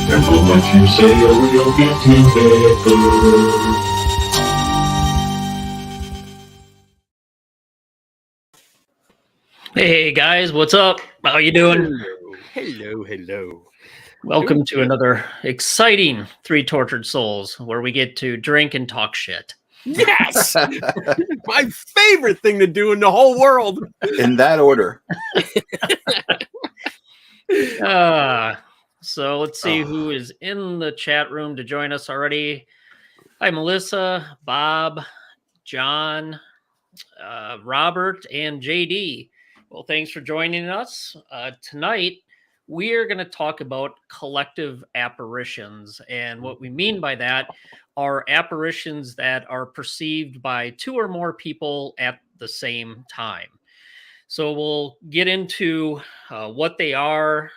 Careful what you say or you'll get together. Hey guys, what's up? How you doing? Hello. Welcome to another exciting Three Tortured Souls, where we get to drink and talk shit. Yes! My favorite thing to do in the whole world. In that order. So let's see who is in the chat room to join us already. Hi, Melissa, Bob, John, Robert, and JD. Well, thanks for joining us. Tonight, we are going to talk about collective apparitions. And what we mean by that are apparitions that are perceived by two or more people at the same time. So we'll get into what they are,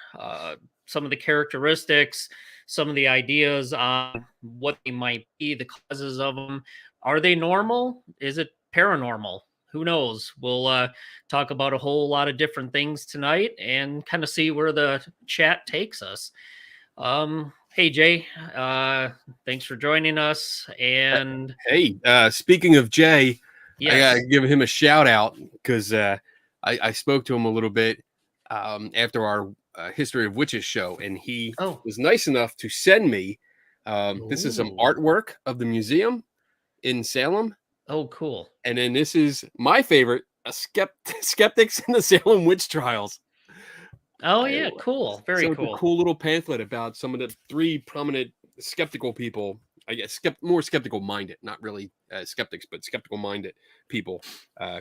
some of the characteristics, some of the ideas on what they might be, the causes of them. Are they normal? Is it paranormal? Who knows? We'll talk about a whole lot of different things tonight and kind of see where the chat takes us. Hey, Jay, thanks for joining us. And hey, speaking of Jay, yes. I gotta give him a shout out because I spoke to him a little bit after our History of Witches show, and he was nice enough to send me this is some artwork of the museum in Salem. Oh, cool. And then this is my favorite, Skeptics in the Salem Witch Trials. Oh, yeah, cool. Very cool. It's a cool little pamphlet about some of the three prominent skeptical people, I guess, more skeptical-minded, not really skeptics, but skeptical-minded people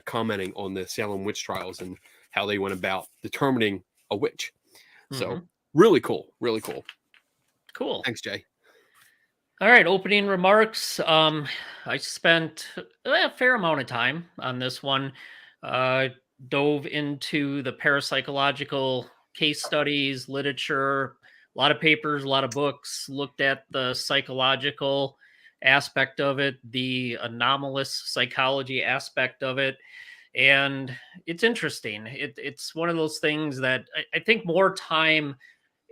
commenting on the Salem Witch Trials and how they went about determining a witch. So, really cool. Really cool. Cool. Thanks, Jay. All right, opening remarks. I spent a fair amount of time on this one. Dove into the parapsychological case studies, literature, a lot of papers, a lot of books, looked at the psychological aspect of it, the anomalous psychology aspect of it. And it's interesting. It's one of those things that I think more time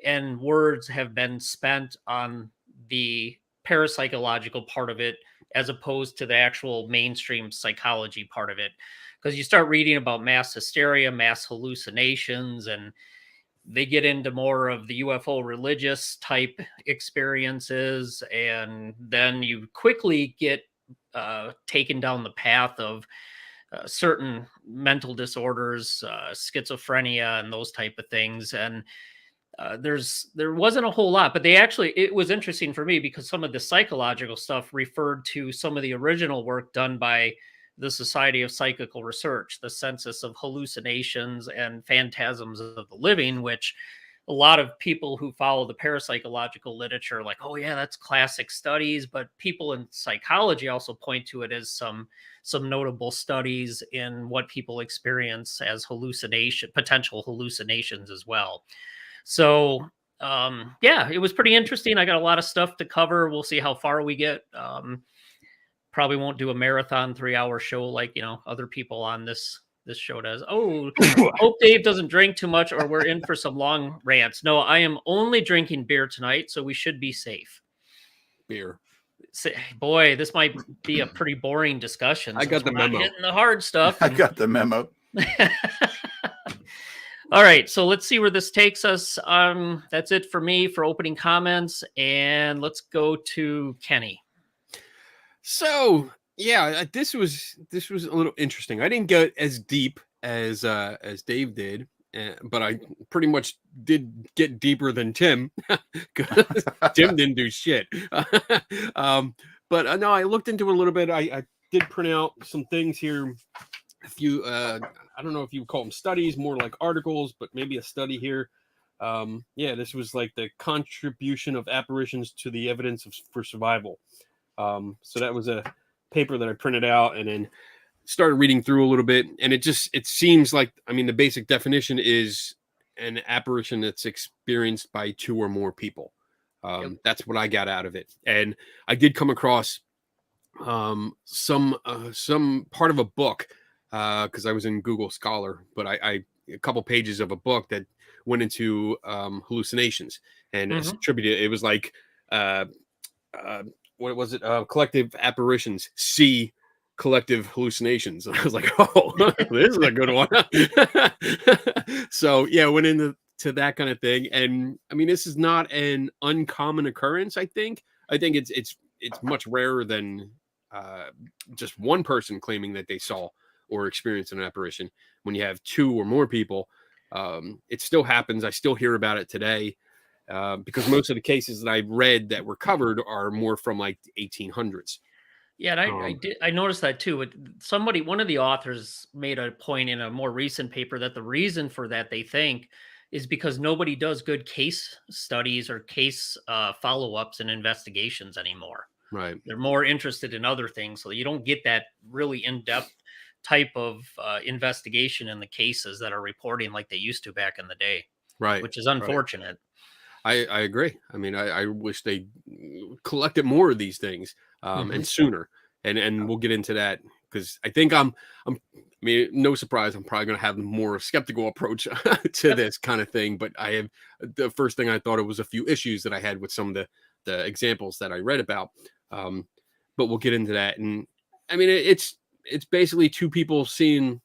and words have been spent on the parapsychological part of it as opposed to the actual mainstream psychology part of it. Because you start reading about mass hysteria, mass hallucinations, and they get into more of the UFO religious type experiences. And then you quickly get taken down the path of certain mental disorders, schizophrenia, and those type of things. And there wasn't a whole lot, but it was interesting for me because some of the psychological stuff referred to some of the original work done by the Society of Psychical Research, the Census of Hallucinations and Phantasms of the Living, which a lot of people who follow the parapsychological literature are like, oh yeah, that's classic studies. But people in psychology also point to it as some notable studies in what people experience as potential hallucinations as well. So, yeah, it was pretty interesting. I got a lot of stuff to cover. We'll see how far we get. Probably won't do a marathon 3-hour show like, other people on this show does. Oh, hope Dave doesn't drink too much or we're in for some long rants. No, I am only drinking beer tonight, so we should be safe. Beer. Boy, this might be a pretty boring discussion. I got the memo. Hitting the hard stuff. I got the memo. All right, so let's see where this takes us. That's it for me for opening comments, and let's go to Kenny. So, yeah, this was a little interesting. I didn't go as deep as Dave did but I pretty much did get deeper than Tim. 'Cause Tim didn't do shit. But no, I looked into it a little bit. I did print out some things here. A few, I don't know if you would call them studies, more like articles, but maybe a study here. Yeah, this was like the contribution of apparitions to the evidence for survival. So that was a paper that I printed out and then started reading through a little bit. And it seems like, I mean, the basic definition is an apparition that's experienced by two or more people. That's what I got out of it. And I did come across some part of a book because I was in Google Scholar, but I a couple pages of a book that went into hallucinations and attributed. It was like what was it? Collective Apparitions. See Collective Hallucinations. And I was like, oh, this is a good one. So yeah, went into that kind of thing. And I mean, this is not an uncommon occurrence. I think it's much rarer than just one person claiming that they saw or experienced an apparition. When you have two or more people, it still happens. I still hear about it today because most of the cases that I've read that were covered are more from like the 1800s. Yeah, and I noticed that too. One of the authors made a point in a more recent paper that the reason for that, they think, is because nobody does good case studies or case follow-ups and investigations anymore. Right. They're more interested in other things, so you don't get that really in-depth type of investigation in the cases that are reporting like they used to back in the day. Right. Which is unfortunate. Right. I agree. I mean, I wish they collected more of these things and sooner. And we'll get into that because I think I mean, no surprise, I'm probably going to have a more skeptical approach to this kind of thing. But I have the first thing I thought it was a few issues that I had with some of the examples that I read about. But we'll get into that. And I mean, it's basically two people seeing.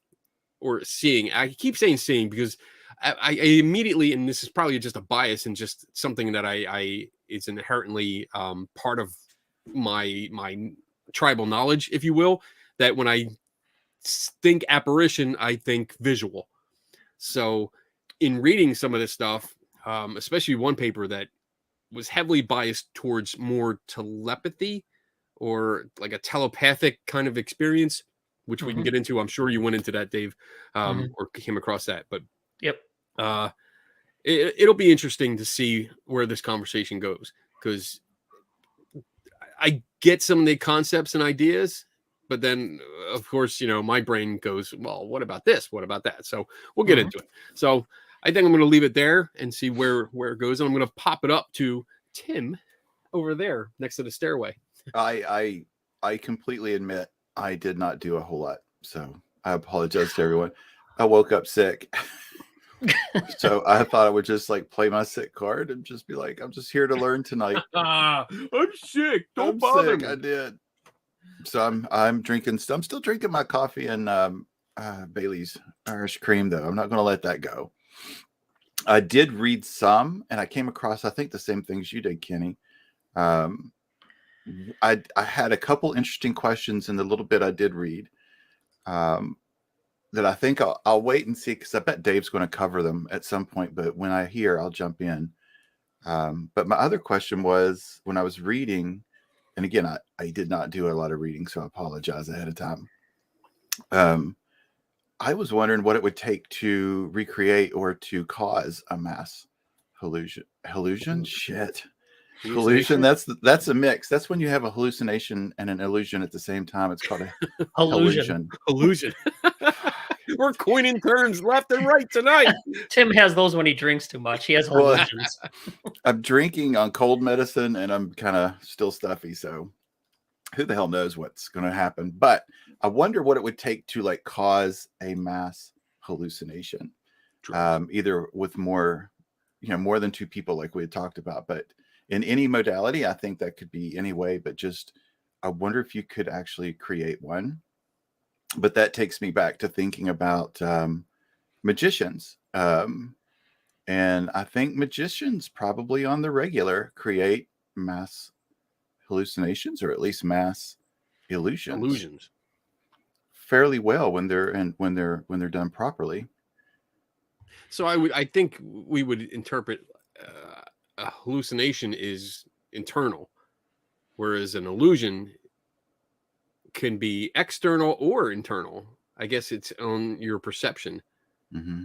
I keep saying seeing because I immediately, and this is probably just a bias and just something that I is inherently part of my tribal knowledge, if you will, that when I think apparition, I think visual. So in reading some of this stuff, especially one paper that was heavily biased towards more telepathy or like a telepathic kind of experience, which we can get into. I'm sure you went into that, Dave, or came across that. But it'll be interesting to see where this conversation goes because I get some of the concepts and ideas, but then of course, my brain goes, well, what about this? What about that? So we'll get into it. So I think I'm going to leave it there and see where it goes. And I'm going to pop it up to Tim over there next to the stairway. I completely admit I did not do a whole lot. So I apologize to everyone. I woke up sick. So I thought I would just like play my sick card and just be like, I'm just here to learn tonight. I'm sick. Don't bother me. I did. So I'm drinking. I'm still drinking my coffee and Bailey's Irish cream though. I'm not going to let that go. I did read some, and I came across I think the same things you did, Kenny. I had a couple interesting questions in the little bit I did read. That I think I'll wait and see because I bet Dave's going to cover them at some point. But when I hear, I'll jump in. But my other question was when I was reading, and again, I did not do a lot of reading, so I apologize ahead of time. I was wondering what it would take to recreate or to cause a mass hallucination. Shit. Hallucination. That's a mix. That's when you have a hallucination and an illusion at the same time. It's called a hallucination. Illusion. We're coining terms left and right tonight. Tim has those when he drinks too much. He has hallucinations. I'm drinking on cold medicine and I'm kind of still stuffy. So who the hell knows what's going to happen? But I wonder what it would take to like cause a mass hallucination, either with more than two people like we had talked about, but in any modality, I think that could be any way, but just, I wonder if you could actually create one. But that takes me back to thinking about magicians. And I think magicians probably on the regular create mass hallucinations or at least mass illusions fairly well when they're done properly. So I think we would interpret a hallucination is internal, whereas an illusion can be external or internal. I guess it's on your perception. Mm-hmm.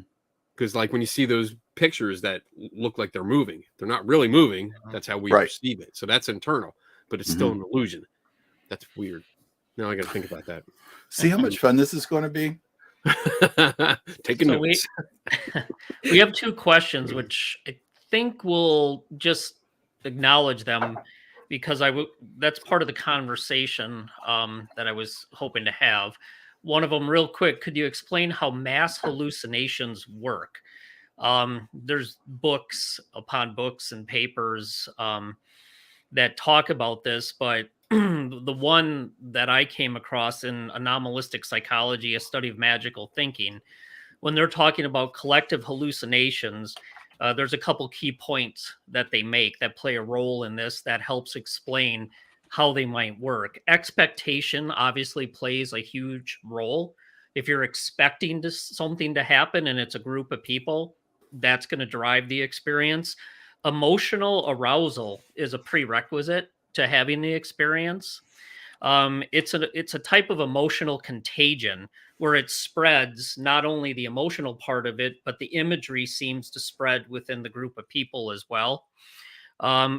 Because like when you see those pictures that look like they're moving, they're not really moving. That's how we Right. perceive it. So that's internal, but it's still an illusion. That's weird. Now I got to think about that. See how much fun this is going to be? Taking So notes. we have two questions, which I think we'll just acknowledge them because that's part of the conversation that I was hoping to have. One of them, real quick, could you explain how mass hallucinations work? There's books upon books and papers that talk about this, but the one that I came across in anomalistic psychology, a study of magical thinking, when they're talking about collective hallucinations, there's a couple key points that they make that play a role in this that helps explain how they might work. Expectation obviously plays a huge role. If you're expecting something to happen and it's a group of people, that's going to drive the experience. Emotional arousal is a prerequisite to having the experience. It's a type of emotional contagion where it spreads not only the emotional part of it, but the imagery seems to spread within the group of people as well.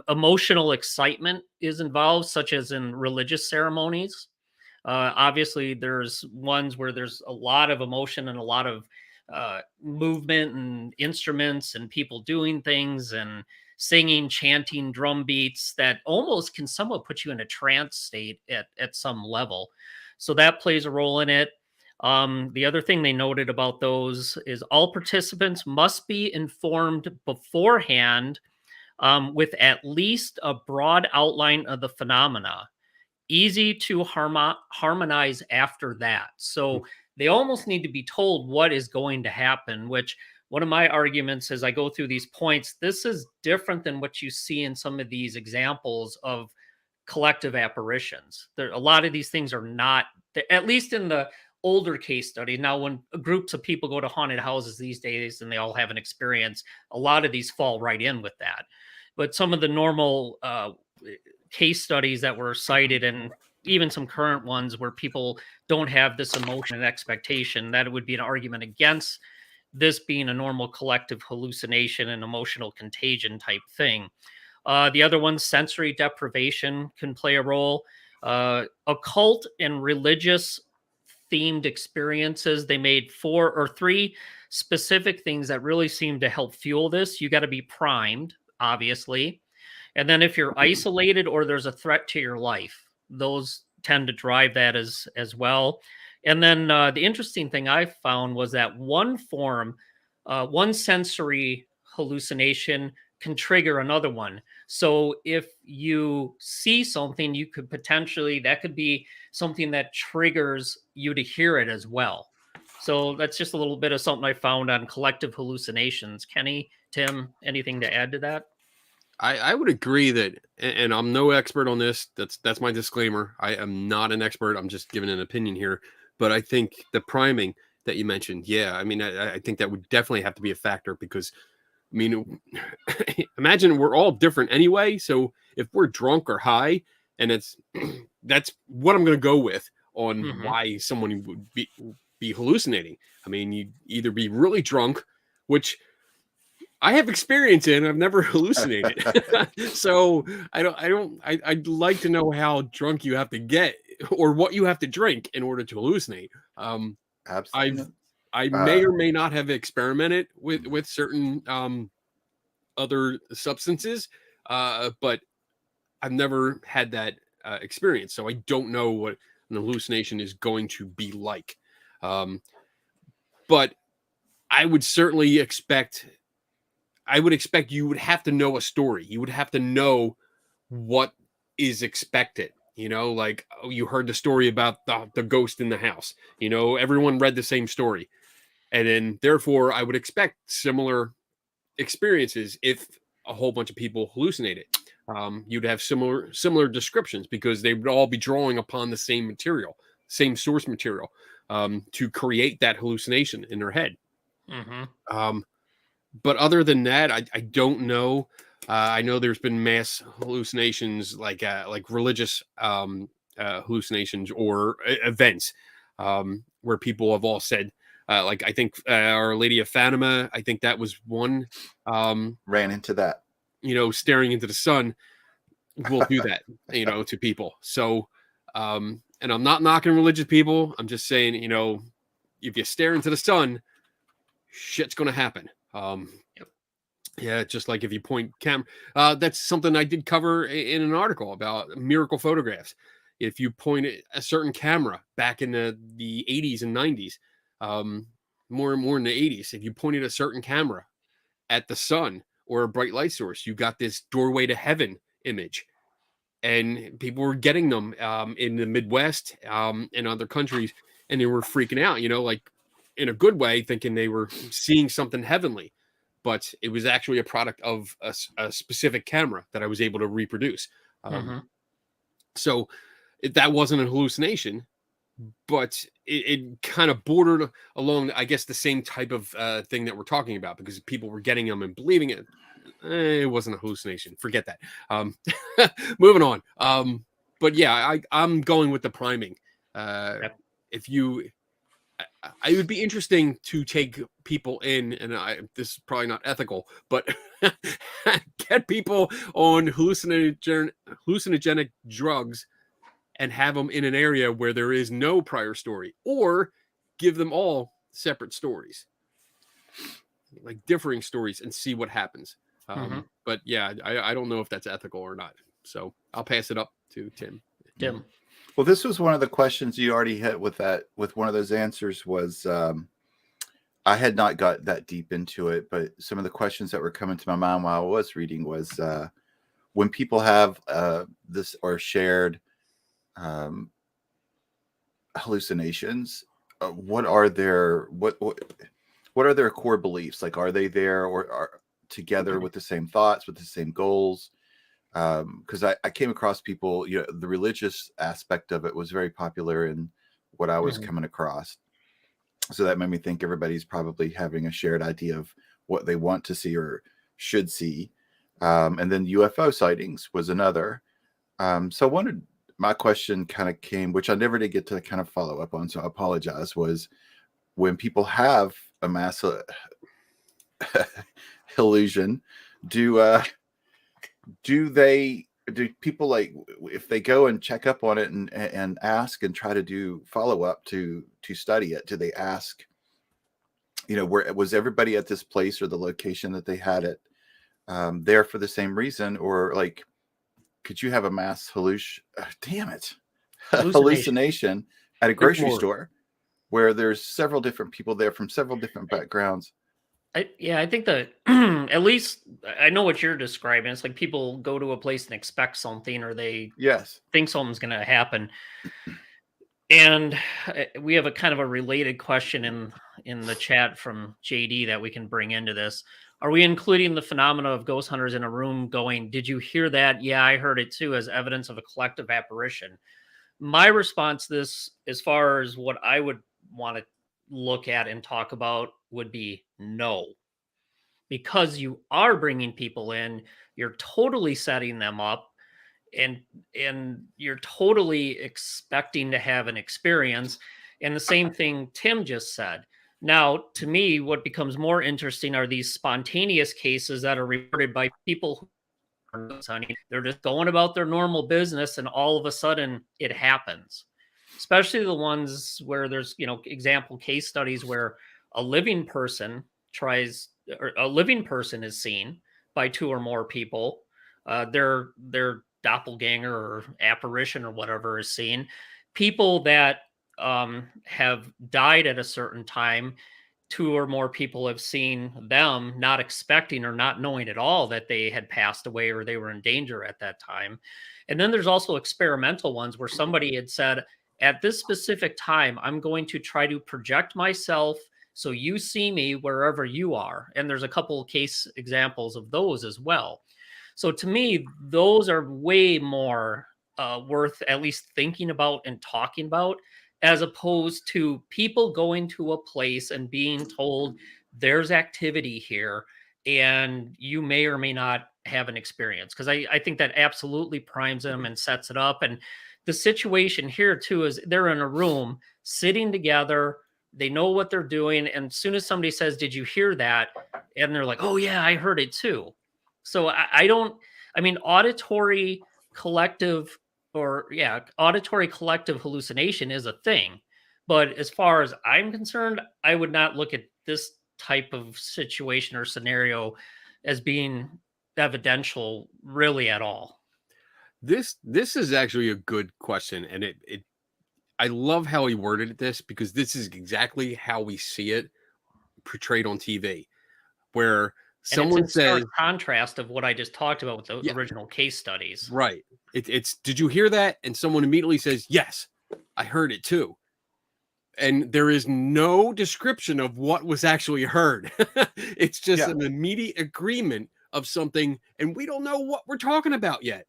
Emotional excitement is involved, such as in religious ceremonies. Obviously, there's ones where there's a lot of emotion and a lot of movement and instruments and people doing things and singing, chanting, drum beats that almost can somewhat put you in a trance state at some level. So that plays a role in it. The other thing they noted about those is all participants must be informed beforehand with at least a broad outline of the phenomena, easy to harmonize after that. So they almost need to be told what is going to happen, which one of my arguments as I go through these points, this is different than what you see in some of these examples of collective apparitions. A lot of these things are not, at least in the older case study. Now, when groups of people go to haunted houses these days and they all have an experience, a lot of these fall right in with that. But some of the normal case studies that were cited and even some current ones where people don't have this emotion and expectation, that it would be an argument against this being a normal collective hallucination and emotional contagion type thing. The other one, sensory deprivation, can play a role. Occult and religious themed experiences, they made 4 or 3 specific things that really seem to help fuel this. You got to be primed, obviously. And then if you're isolated or there's a threat to your life, those tend to drive that as well. And then the interesting thing I found was that one sensory hallucination can trigger another one. So if you see something, you could potentially, that could be something that triggers you to hear it as well. So that's just a little bit of something I found on collective hallucinations. Kenny, Tim, anything to add to that? I would agree that, and I'm no expert on this. That's my disclaimer. I am not an expert. I'm just giving an opinion here. But I think the priming that you mentioned, yeah, I mean, I think that would definitely have to be a factor because, I mean, imagine we're all different anyway. So if we're drunk or high, and that's what I'm going to go with on why someone would be hallucinating. I mean, you'd either be really drunk, which I have experience in. I've never hallucinated, so I'd like to know how drunk you have to get, or what you have to drink in order to hallucinate. Absolutely. I may or may not have experimented with certain other substances, but I've never had that experience, so I don't know what an hallucination is going to be like. But I would certainly expect. I would expect you would have to know a story. You would have to know what is expected. You know, like, oh, you heard the story about the ghost in the house. You know, everyone read the same story. And then, therefore, I would expect similar experiences if a whole bunch of people hallucinated. You'd have similar descriptions because they would all be drawing upon the same material, same source material, to create that hallucination in their head. But other than that, I don't know. I know there's been mass hallucinations like religious hallucinations or events where people have all said, like I think Our Lady of Fatima, I think that was one. Ran into that. Staring into the sun will do that, to people. So, and I'm not knocking religious people. I'm just saying, if you stare into the sun, shit's gonna happen. Yep. Yeah, just like if you point camera. That's something I did cover in an article about miracle photographs. If you point a certain camera back in the 80s and 90s, more and more in the 80s, if you pointed a certain camera at the sun or a bright light source, you got this doorway to heaven image. And people were getting them in the Midwest and other countries, and they were freaking out, like in a good way, thinking they were seeing something heavenly. But it was actually a product of a specific camera that I was able to reproduce. So that wasn't a hallucination, but it kind of bordered along, I guess, the same type of thing that we're talking about, because people were getting them and believing it. It wasn't a hallucination. Forget that. Moving on. But yeah, I'm going with the priming. Yep. If you, I would be interesting to take people in, and this is probably not ethical, but get people on hallucinogenic drugs and have them in an area where there is no prior story, or give them all separate stories, like differing stories, and see what happens. But yeah, I don't know if that's ethical or not. So I'll pass it up to Tim. Tim. Well, this was one of the questions you already hit with that. With one of those answers was, I had not got that deep into it, but some of the questions that were coming to my mind while I was reading was, when people have this or shared hallucinations, what are their what are their core beliefs? Like, are they there or are together with the same thoughts, with the same goals? Because I came across people, the religious aspect of it was very popular in what I was coming across. So that made me think everybody's probably having a shared idea of what they want to see or should see. And then UFO sightings was another. So I wanted, my question kind of came, which I never did get to kind of follow up on, so I apologize, was when people have a mass illusion, do people, like, if they go and check up on it and ask and try to do follow up to study it, do they ask, where was everybody at this place or the location that they had it there for the same reason? Or, like, could you have a mass hallucination at a grocery store where there's several different people there from several different backgrounds? I think that at least I know what you're describing. It's like people go to a place and expect something, or they think something's going to happen. And we have a kind of a related question in the chat from JD that we can bring into this. Are we including the phenomena of ghost hunters in a room going, "Did you hear that? Yeah, I heard it too," as evidence of a collective apparition? My response to this, as far as what I would want to look at and talk about, would be no. Because you are bringing people in, you're totally setting them up, and you're totally expecting to have an experience. And the same thing Tim just said. Now, to me, what becomes more interesting are these spontaneous cases that are reported by people who are ghost hunting. They're just going about their normal business, and all of a sudden it happens. Especially the ones where there's, example case studies where a living person is seen by two or more people. Their doppelganger or apparition or whatever is seen. People that have died at a certain time, two or more people have seen them, not expecting or not knowing at all that they had passed away or they were in danger at that time. And then there's also experimental ones where somebody had said, at this specific time, I'm going to try to project myself so you see me wherever you are. And there's a couple of case examples of those as well. So to me, those are way more worth at least thinking about and talking about, as opposed to people going to a place and being told there's activity here and you may or may not have an experience, because I think that absolutely primes them and sets it up. And the situation here too is they're in a room sitting together, they know what they're doing, and as soon as somebody says, did you hear that, and they're like, oh yeah, I heard it too. So I don't, I mean, auditory collective, or yeah, auditory collective hallucination is a thing, but as far as I'm concerned, I would not look at this type of situation or scenario as being evidential really at all. This is actually a good question, and it I love how he worded this, because this is exactly how we see it portrayed on TV, where And it's someone in says, stark contrast of what I just talked about with the yeah, original case studies. right. It's did you hear that? And someone immediately says, yes, I heard it too. And there is no description of what was actually heard. It's just Yeah. an immediate agreement of something, and we don't know what we're talking about yet.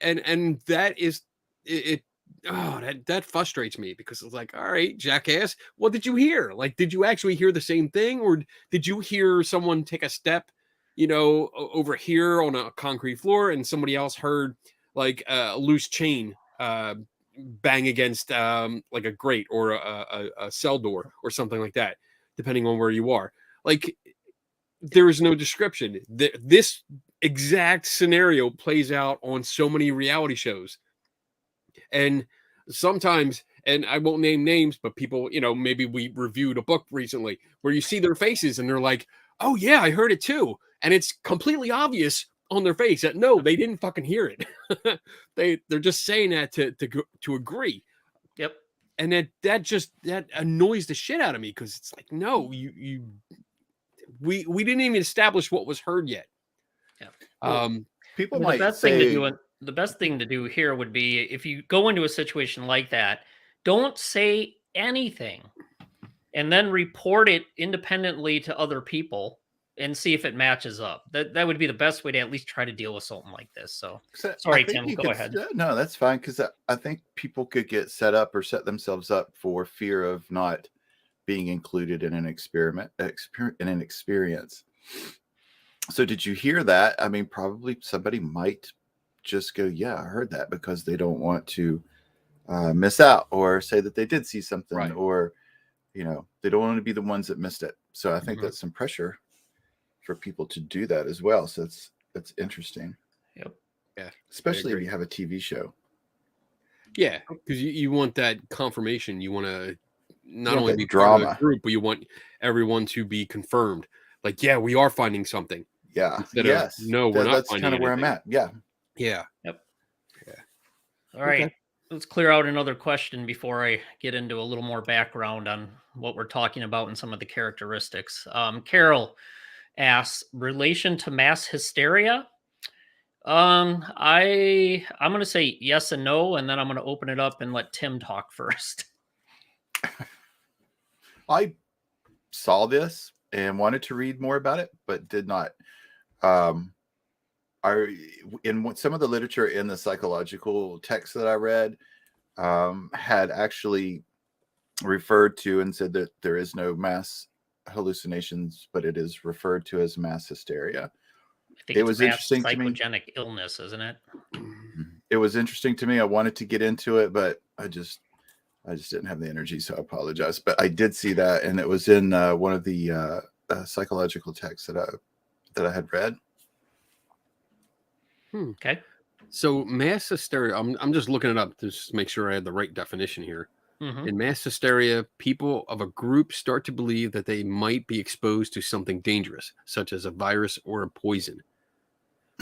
And that is it. Oh, that frustrates me, because it's like, all right, jackass, what did you hear? Like, did you actually hear the same thing, or did you hear someone take a step, over here on a concrete floor, and somebody else heard like a loose chain bang against like a grate or a cell door or something like that, depending on where you are. Like, there is no description. This exact scenario plays out on so many reality shows. And sometimes, and I won't name names, but people, maybe we reviewed a book recently where you see their faces and they're like, oh yeah, I heard it too. And it's completely obvious on their face that no, they didn't fucking hear it. They're just saying that to agree. Yep. And that annoys the shit out of me, because it's like, no, we didn't even establish what was heard yet. Yeah. People The might best thing to say, do, the best thing to do here would be, if you go into a situation like that, don't say anything, and then report it independently to other people and see if it matches up. That would be the best way to at least try to deal with something like this. So 'cause I sorry, think Tim, you go could, ahead. no, that's fine, because I think people could get set up or set themselves up for fear of not being included in an in an experience. So did you hear that? I mean, probably somebody might just go, yeah, I heard that, because they don't want to miss out or say that they did see something, Right. or they don't want to be the ones that missed it. So I think Mhm. that's some pressure for people to do that as well. So that's interesting. Yep. Yeah. Especially if agree. you have a TV show. Yeah, because you want that confirmation. You want to not want only that be part of the drama. group, but you want everyone to be confirmed. Like, yeah, we are finding something. Yeah. Instead of, Yes. no, we're not That's finding kind of where I'm anything. at. Yeah. Yeah. Yep. Yeah. All right. Okay. Let's clear out another question before I get into a little more background on what we're talking about and some of the characteristics. Carol asks, relation to mass hysteria. I'm going to say yes and no, and then I'm going to open it up and let Tim talk first. I saw this and wanted to read more about it, but did not. Um, in some of the literature in the psychological text that I read, had actually referred to and said that there is no mass hallucinations, but it is referred to as mass hysteria. I think It it's was mass interesting to me. psychogenic illness, isn't it? It was interesting to me. I wanted to get into it, but I just didn't have the energy, so I apologize. But I did see that, and it was in one of the psychological texts that I had read. Okay. So mass hysteria, I'm just looking it up to just make sure I had the right definition here. Mhm. In mass hysteria, people of a group start to believe that they might be exposed to something dangerous, such as a virus or a poison.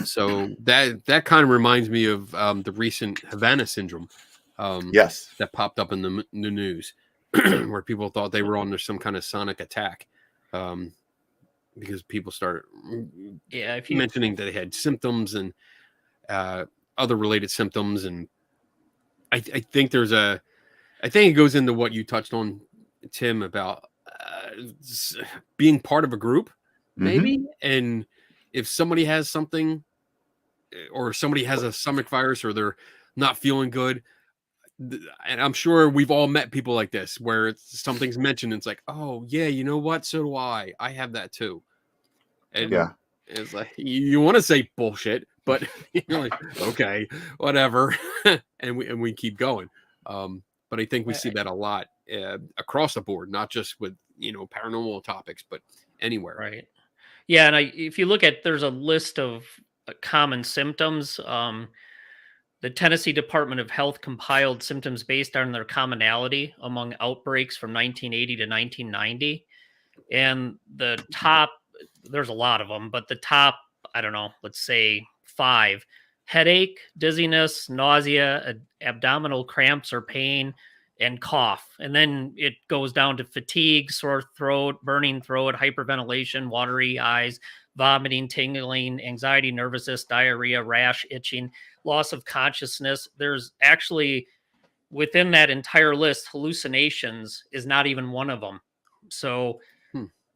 So that kind of reminds me of the recent Havana syndrome. Yes. That popped up in the news, where people thought they were under some kind of sonic attack, because people started Yeah, if you mentioning that they had symptoms and other related symptoms. And I think I think it goes into what you touched on, Tim, about being part of a group, maybe. And if somebody has something, or somebody has a stomach virus, or they're not feeling good, and I'm sure we've all met people like this, where something's mentioned and it's like, oh yeah, you know what? So do I. I have that too. And Yeah. it's like you want to say bullshit, but you're like, okay, whatever, and we keep going. But I think we see that a lot across the board, not just with paranormal topics, but anywhere. Right. Yeah, and if you look at, there's a list of common symptoms. The Tennessee Department of Health compiled symptoms based on their commonality among outbreaks from 1980 to 1990. And the top, there's a lot of them, but the top, I don't know, let's say 5: headache, dizziness, nausea, abdominal cramps or pain, and cough. And then it goes down to fatigue, sore throat, burning throat, hyperventilation, watery eyes, vomiting, tingling, anxiety, nervousness, diarrhea, rash, itching, loss of consciousness. There's actually, within that entire list, hallucinations is not even one of them. So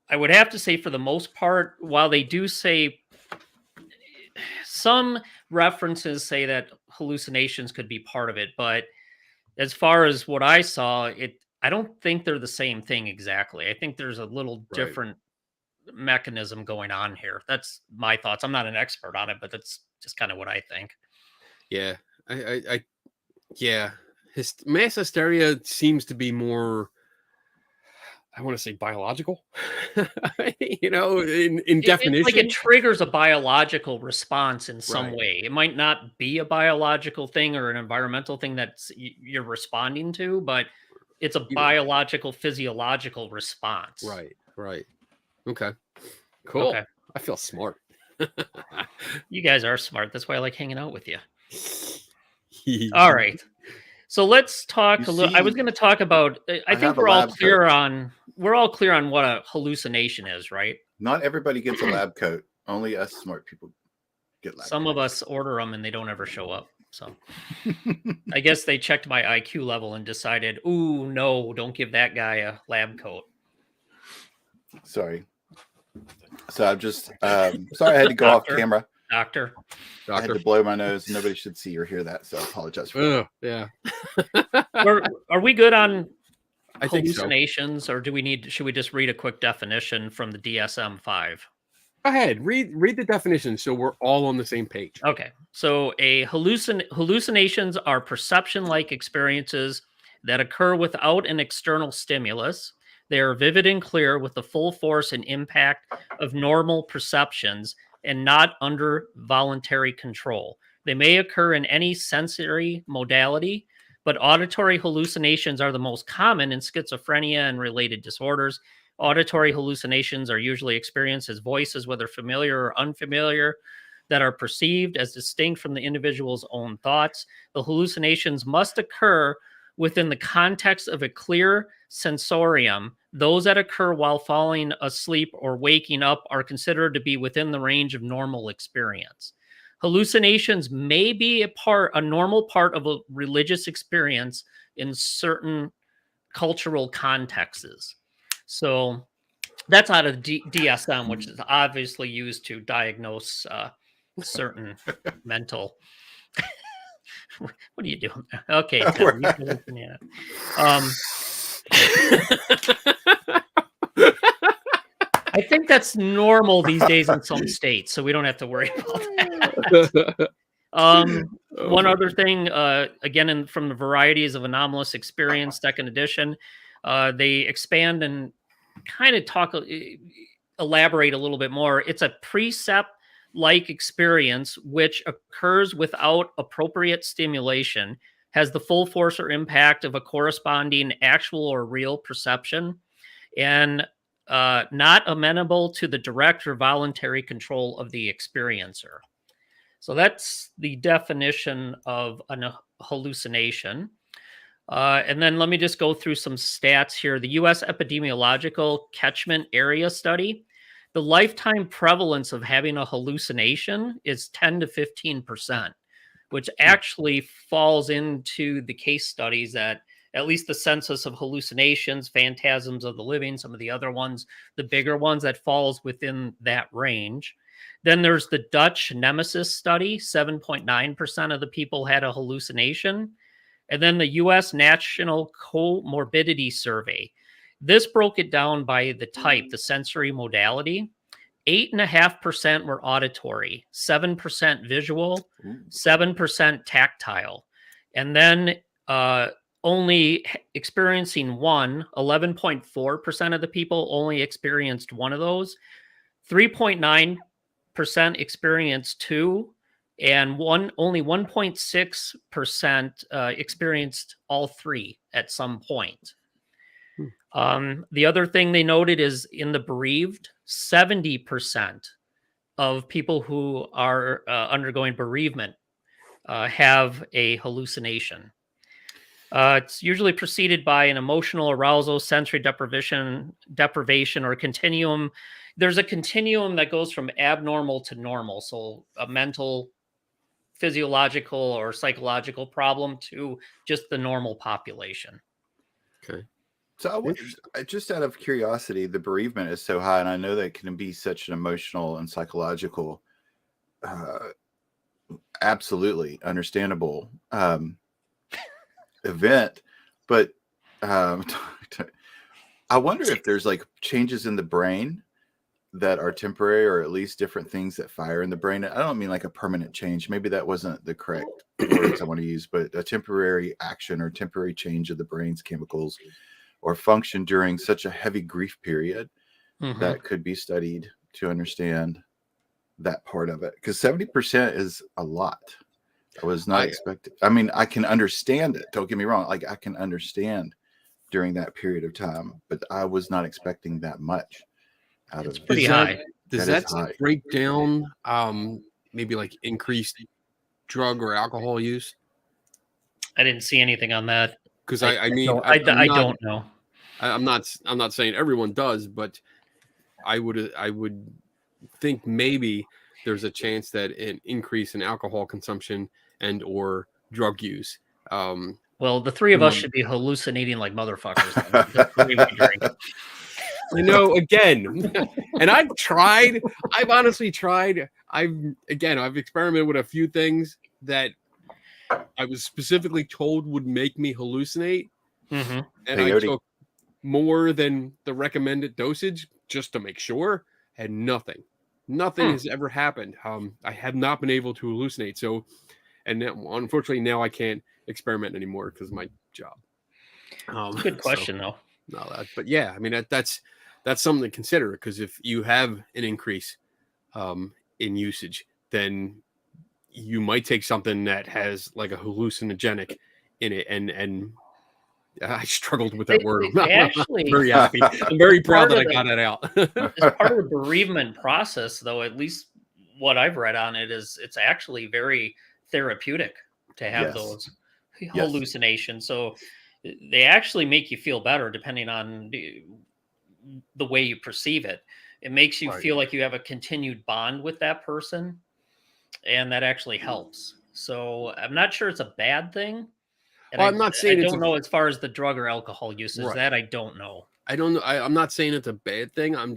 I would have to say, for the most part, while they do say, some references say that hallucinations could be part of it, but as far as what I saw, I don't think they're the same thing exactly. I think there's a little different mechanism going on here. That's my thoughts. I'm not an expert on it, but that's just kind of what I think. Yeah, yeah. Mass hysteria seems to be more, I want to say, biological. In definition, it's like it triggers a biological response in some Right. way. It might not be a biological thing or an environmental thing that's you're responding to, but it's a biological, physiological response. Right. Okay. Cool. Okay. I feel smart. You guys are smart. That's why I like hanging out with you. All right. So let's talk a little. I was going to talk about. I think have a we're all lab clear coat. on. We're all clear on what a hallucination is, right? Not everybody gets a lab coat. Only us smart people get lab Some of us order them and they don't ever show up. So I guess they checked my IQ level and decided, ooh, no, don't give that guy a lab coat. Sorry. So I'm just sorry I had to go off camera. Doctor. I had to blow my nose. Nobody should see or hear that, so I apologize for that. Yeah. Are we good on I think so. hallucinations, or should we just read a quick definition from the DSM-5? Go ahead, read the definition so we're all on the same page. Okay. So hallucinations are perception-like experiences that occur without an external stimulus. They are vivid and clear with the full force and impact of normal perceptions and not under voluntary control. They may occur in any sensory modality, but auditory hallucinations are the most common in schizophrenia and related disorders. Auditory hallucinations are usually experienced as voices, whether familiar or unfamiliar, that are perceived as distinct from the individual's own thoughts. The hallucinations must occur within the context of a clear sensorium. Those that occur while falling asleep or waking up are considered to be within the range of normal experience. Hallucinations may be a normal part of a religious experience in certain cultural contexts. So that's out of DSM, which is obviously used to diagnose certain mental. What are you doing? Okay, Tim, yeah. I think that's normal these days in some states, so we don't have to worry about that. One other thing, again, from the Varieties of Anomalous Experience, second edition, they expand and kind of elaborate a little bit more. It's a precept-like experience which occurs without appropriate stimulation, has the full force or impact of a corresponding actual or real perception, and not amenable to the direct or voluntary control of the experiencer. So that's the definition of a hallucination. And then let me just go through some stats here. The U.S. Epidemiological Catchment Area Study, the lifetime prevalence of having a hallucination is 10 to 15%, which actually falls into the case studies that at least the Census of Hallucinations, Phantasms of the Living, some of the other ones, the bigger ones, that falls within that range. Then there's the Dutch Nemesis study. 7.9% of the people had a hallucination. And then the U.S. National Comorbidity Survey. This broke it down by the type, the sensory modality. 8.5% were auditory, 7% visual, 7% tactile, and then only experiencing 11.4% of the people only experienced one of those. 3.9% experienced two, and only 1.6% experienced all three at some point. The other thing they noted is in the bereaved, 70% of people who are undergoing bereavement have a hallucination. It's usually preceded by an emotional arousal, sensory deprivation, or continuum. There's a continuum that goes from abnormal to normal. So a mental, physiological, or psychological problem to just the normal population. Okay. So just out of curiosity, the bereavement is so high, and I know that can be such an emotional and psychological, absolutely understandable event. But I wonder if there's like changes in the brain that are temporary, or at least different things that fire in the brain. I don't mean like a permanent change. Maybe that wasn't the correct words I want to use, but a temporary action or temporary change of the brain's chemicals or function during such a heavy grief period that could be studied to understand that part of it. Because 70% is a lot. I was not expecting. I mean, I can understand it. Don't get me wrong. Like I can understand during that period of time, but I was not expecting that much out of it. Pretty high. Does that break down maybe like increased drug or alcohol use? I didn't see anything on that. Because I mean, I don't know. I'm not saying everyone does, but I would think maybe there's a chance that an increase in alcohol consumption and or drug use. Well, the three of us should be hallucinating like motherfuckers. The way we drink. You know, again, and I've honestly tried. I've experimented with a few things that I was specifically told would make me hallucinate. And I took more than the recommended dosage just to make sure, and nothing has ever happened. I have not been able to hallucinate. So, and now, unfortunately now I can't experiment anymore because of my job. Good question though. No, but yeah, I mean that's something to consider, because if you have an increase in usage, then you might take something that has like a hallucinogenic in it, and I struggled with that word. I'm very happy. I'm very proud that I got it out. As part of the bereavement process, though, at least what I've read on it is it's actually very therapeutic to have those hallucinations. So they actually make you feel better depending on the way you perceive it. It makes you feel like you have a continued bond with that person, and that actually helps. So I'm not sure it's a bad thing. And I'm not saying I don't know as far as the drug or alcohol usage. That I don't know. I don't know. I'm not saying it's a bad thing. I'm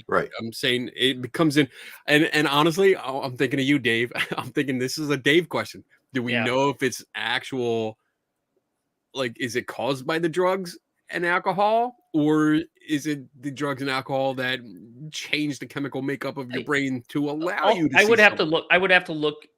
saying it becomes in, and honestly, I'm thinking of you, Dave. I'm thinking this is a Dave question. Do we know if it's actual, like, is it caused by the drugs and alcohol, or is it the drugs and alcohol that change the chemical makeup of your brain to allow you to I would have to look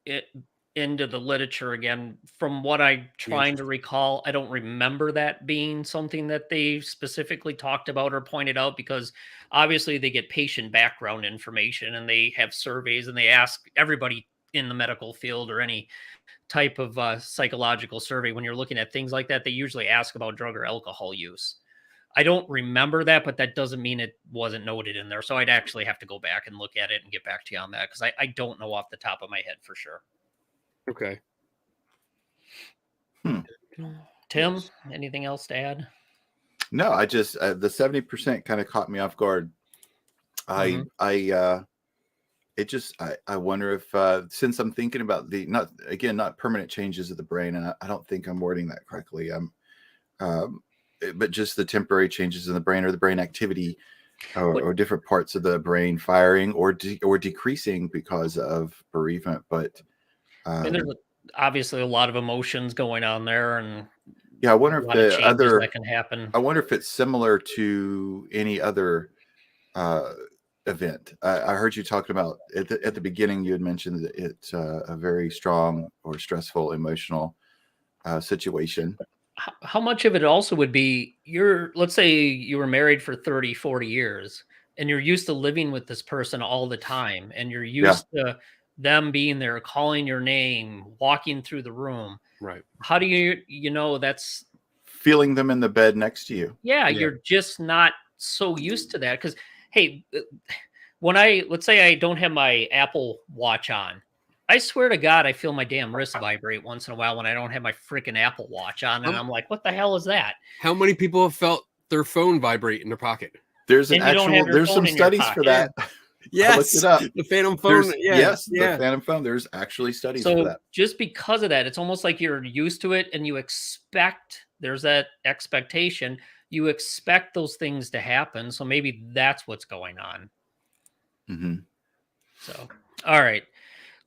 into the literature again. From what I'm trying to recall, I don't remember that being something that they specifically talked about or pointed out, because obviously they get patient background information and they have surveys and they ask everybody in the medical field or any type of psychological survey. When you're looking at things like that, they usually ask about drug or alcohol use. I don't remember that, but that doesn't mean it wasn't noted in there. So I'd actually have to go back and look at it and get back to you on that, because I don't know off the top of my head for sure. Okay. Tim, anything else to add? No, I just the 70% kind of caught me off guard. I wonder if since I'm thinking about the not permanent changes of the brain, and I don't think I'm wording that correctly. But just the temporary changes in the brain, or the brain activity, or different parts of the brain firing or decreasing because of bereavement. But and there's obviously a lot of emotions going on there, and I wonder if the other that can happen. I wonder if it's similar to any other event? I heard you talking about at the beginning. You had mentioned that it's a very strong or stressful emotional situation. How much of it also would be let's say you were married for 30, 40 years and you're used to living with this person all the time and you're Yeah. used to them being there, calling your name, walking through the room. Right. How do you know that's Feeling them in the bed next to you. yeah, Yeah. you're just not so used to that because hey, when let's say I don't have my Apple Watch on, I swear to God, I feel my damn wrist vibrate once in a while when I don't have my freaking Apple Watch on, and I'm like, what the hell is that? How many people have felt their phone vibrate in their pocket? There's And you don't have your there's phone some in your studies for pocket. that. Yes, I looked it up. the phantom phone. The phantom phone. There's actually studies for So that. just because of that, it's almost like you're used to it and you expect there's that expectation. You expect those things to happen. So maybe that's what's going on. Mm-hmm. So, all right.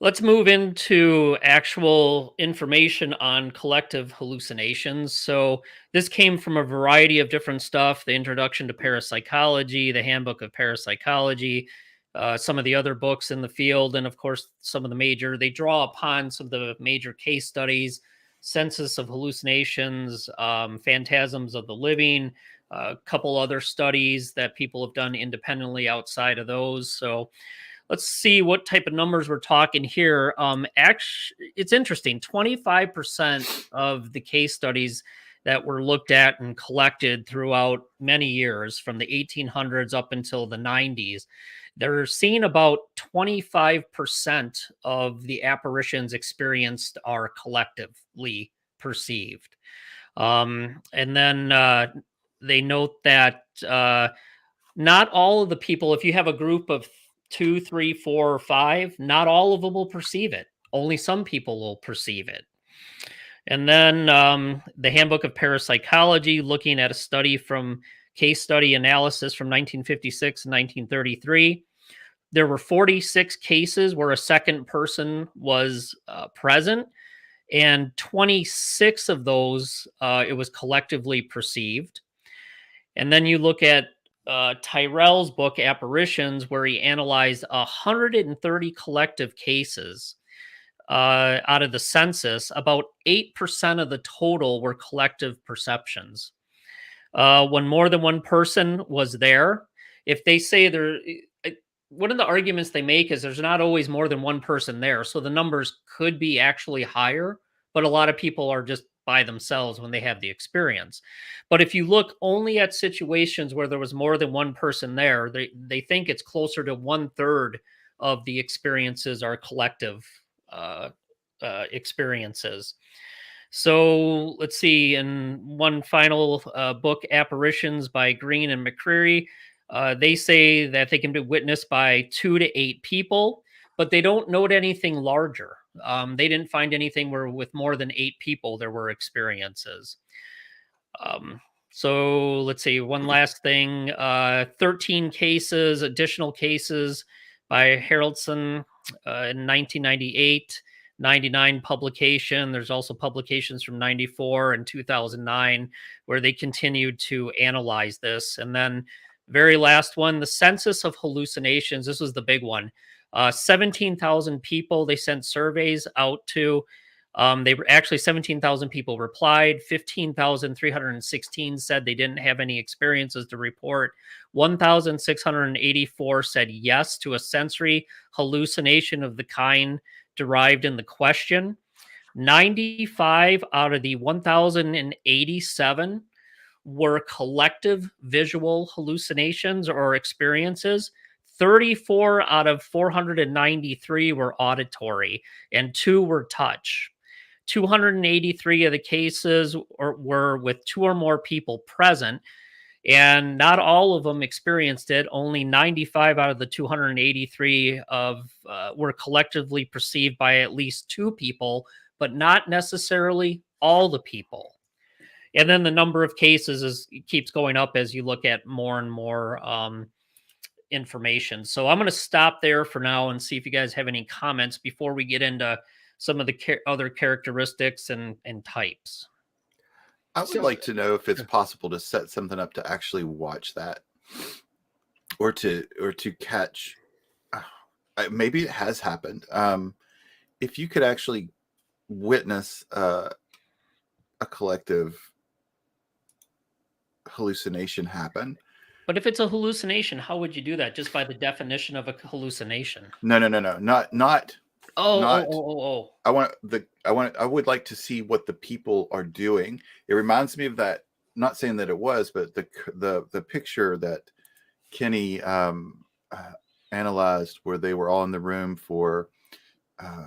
Let's move into actual information on collective hallucinations. So, this came from a variety of different stuff: the Introduction to Parapsychology, the Handbook of Parapsychology, some of the other books in the field, and of course, some of the major. They draw upon some of the major case studies: Census of Hallucinations, Phantasms of the Living, a couple other studies that people have done independently outside of those. So, let's see what type of numbers we're talking here. Actually, it's interesting. 25% of the case studies that were looked at and collected throughout many years, from the 1800s up until the 90s, they're seeing about 25% of the apparitions experienced are collectively perceived. And then they note that not all of the people, if you have a group of 2, 3, 4, or 5, not all of them will perceive it. Only some people will perceive it. And then the Handbook of Parapsychology, looking at a study from case study analysis from 1956 and 1933. There were 46 cases where a second person was present, and 26 of those it was collectively perceived. And then you look at Tyrell's book, Apparitions, where he analyzed 130 collective cases out of the census. About 8% of the total were collective perceptions. When more than one person was there, if they say one of the arguments they make is there's not always more than one person there. So the numbers could be actually higher, but a lot of people are just by themselves when they have the experience. But if you look only at situations where there was more than one person there, they think it's closer to 1/3 of the experiences are collective experiences. So let's see. In one final book, Apparitions by Green and McCreary, they say that they can be witnessed by 2 to 8 people, but they don't note anything larger. They didn't find anything where with more than 8 people there were experiences. So let's see. One last thing: 13 cases, additional cases by Haraldson in 1998. 99 publication. There's also publications from 94 and 2009 where they continued to analyze this. And then very last one, the Census of Hallucinations. This was the big one. 17,000 people they sent surveys out to. They were actually 17,000 people replied. 15,316 said they didn't have any experiences to report. 1,684 said yes to a sensory hallucination of the kind derived in the question. 95 out of the 1,087 were collective visual hallucinations or experiences. 34 out of 493 were auditory, and 2 were touch. 283 of the cases were with 2 or more people present, and not all of them experienced it. Only 95 out of the 283 were collectively perceived by at least 2 people, but not necessarily all the people. And then the number of cases keeps going up as you look at more and more information. So I'm going to stop there for now and see if you guys have any comments before we get into some of the other characteristics and types. I would like to know if it's possible to set something up to actually watch that. or to catch. Maybe it has happened. If you could actually witness a collective hallucination happen. But if it's a hallucination, how would you do that? Just by the definition of a hallucination? No, not. Oh, Not. oh, oh, oh. I would like to see what the people are doing. It reminds me of that. Not saying that it was, but the picture that Kenny analyzed, where they were all in the room for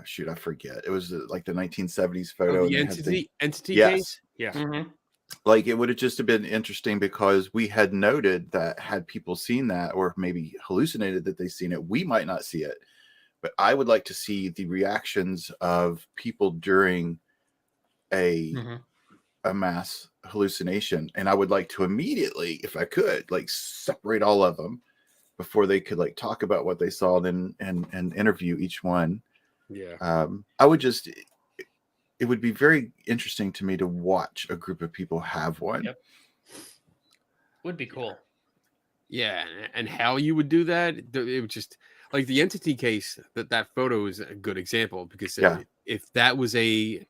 shoot, I forget. It was like the 1970s photo. Oh, the and they had entity yes. case? Yeah. Mm-hmm. Like it would have just been interesting because we had noted that had people seen that or maybe hallucinated that they've seen it, we might not see it. But I would like to see the reactions of people during a mass hallucination. And I would like to immediately, if I could, like separate all of them before they could like talk about what they saw and interview each one. Yeah. I would just, it would be very interesting to me to watch a group of people have one. Yep. Would be cool. Yeah, and how you would do that, it would just like the entity case. That photo is a good example because if that was a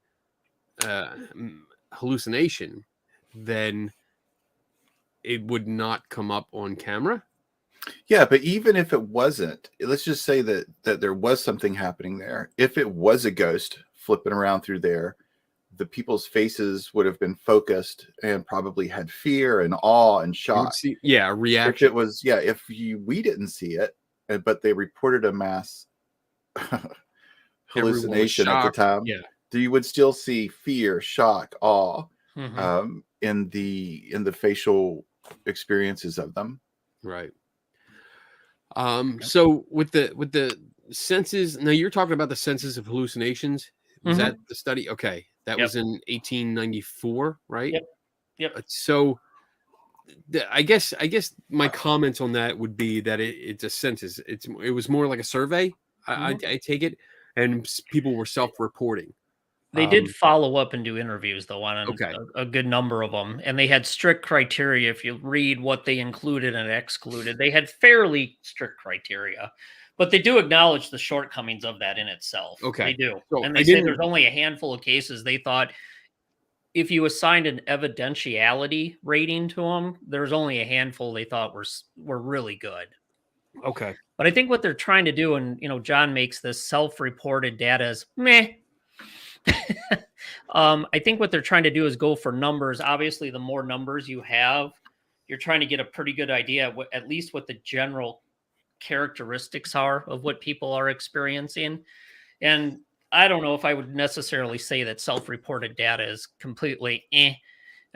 hallucination, then it would not come up on camera. Yeah, but even if it wasn't, let's just say that there was something happening there. If it was a ghost flipping around through there, the people's faces would have been focused and probably had fear and awe and shock. A reaction. If it was, we didn't see it, but they reported a mass hallucination at the time. Yeah, you would still see fear, shock, awe Mm-hmm. in the facial experiences of them. Right. So with the senses, now you're talking about the senses of hallucinations. Was that the study? Okay. That was in 1894, right? Yep. So I guess my comments on that would be that it's a census. It was more like a survey. I take it, and people were self-reporting. They did follow up and do interviews, though, on Okay. a good number of them. And they had strict criteria. If you read what they included and excluded, they had fairly strict criteria. But they do acknowledge the shortcomings of that in itself. Okay. They do. So And they say there's only a handful of cases. They thought if you assigned an evidentiality rating to them, there's only a handful they thought were really good. Okay. But I think what they're trying to do, and John makes this self-reported data as meh. I think what they're trying to do is go for numbers. Obviously, the more numbers you have, you're trying to get a pretty good idea of at least what the general characteristics are of what people are experiencing. And I don't know if I would necessarily say that self-reported data is completely I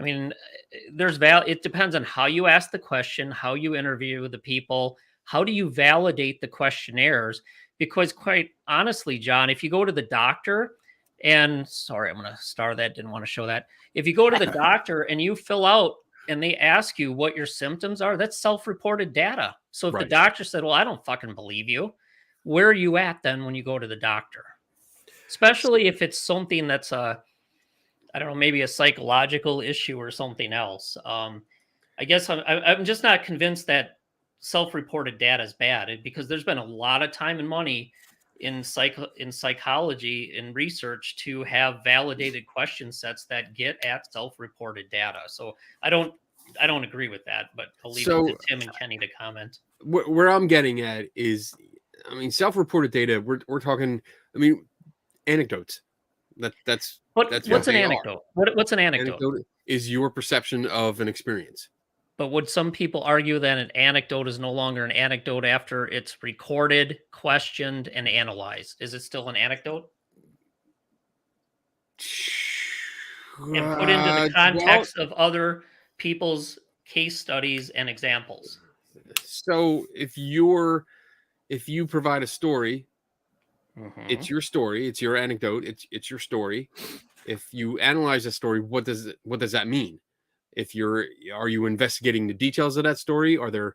mean, it depends on how you ask the question, how you interview the people, how do you validate the questionnaires? Because quite honestly, John, if you go to the doctor, and sorry, I'm going to star that. Didn't want to show that. If you go to the doctor and you fill out and they ask you what your symptoms are, that's self-reported data. So if the doctor said, well, I don't fucking believe you, where are you at then when you go to the doctor? Especially if it's something that's I don't know, maybe a psychological issue or something else. I guess I'm just not convinced that self-reported data is bad because there's been a lot of time and money in psychology and research to have validated question sets that get at self-reported data. So I don't agree with that, but I'll leave it to Tim and Kenny to comment. Where I'm getting at is, I mean, self-reported data. We're talking. I mean, anecdotes. That's what's an anecdote? What's an anecdote? Anecdote is your perception of an experience. But would some people argue that an anecdote is no longer an anecdote after it's recorded, questioned, and analyzed? Is it still an anecdote? And put into the context of other people's case studies and examples. So if you provide a story, it's your story, it's your anecdote, it's your story. If you analyze a story, what does that mean? Are you investigating the details of that story? Are there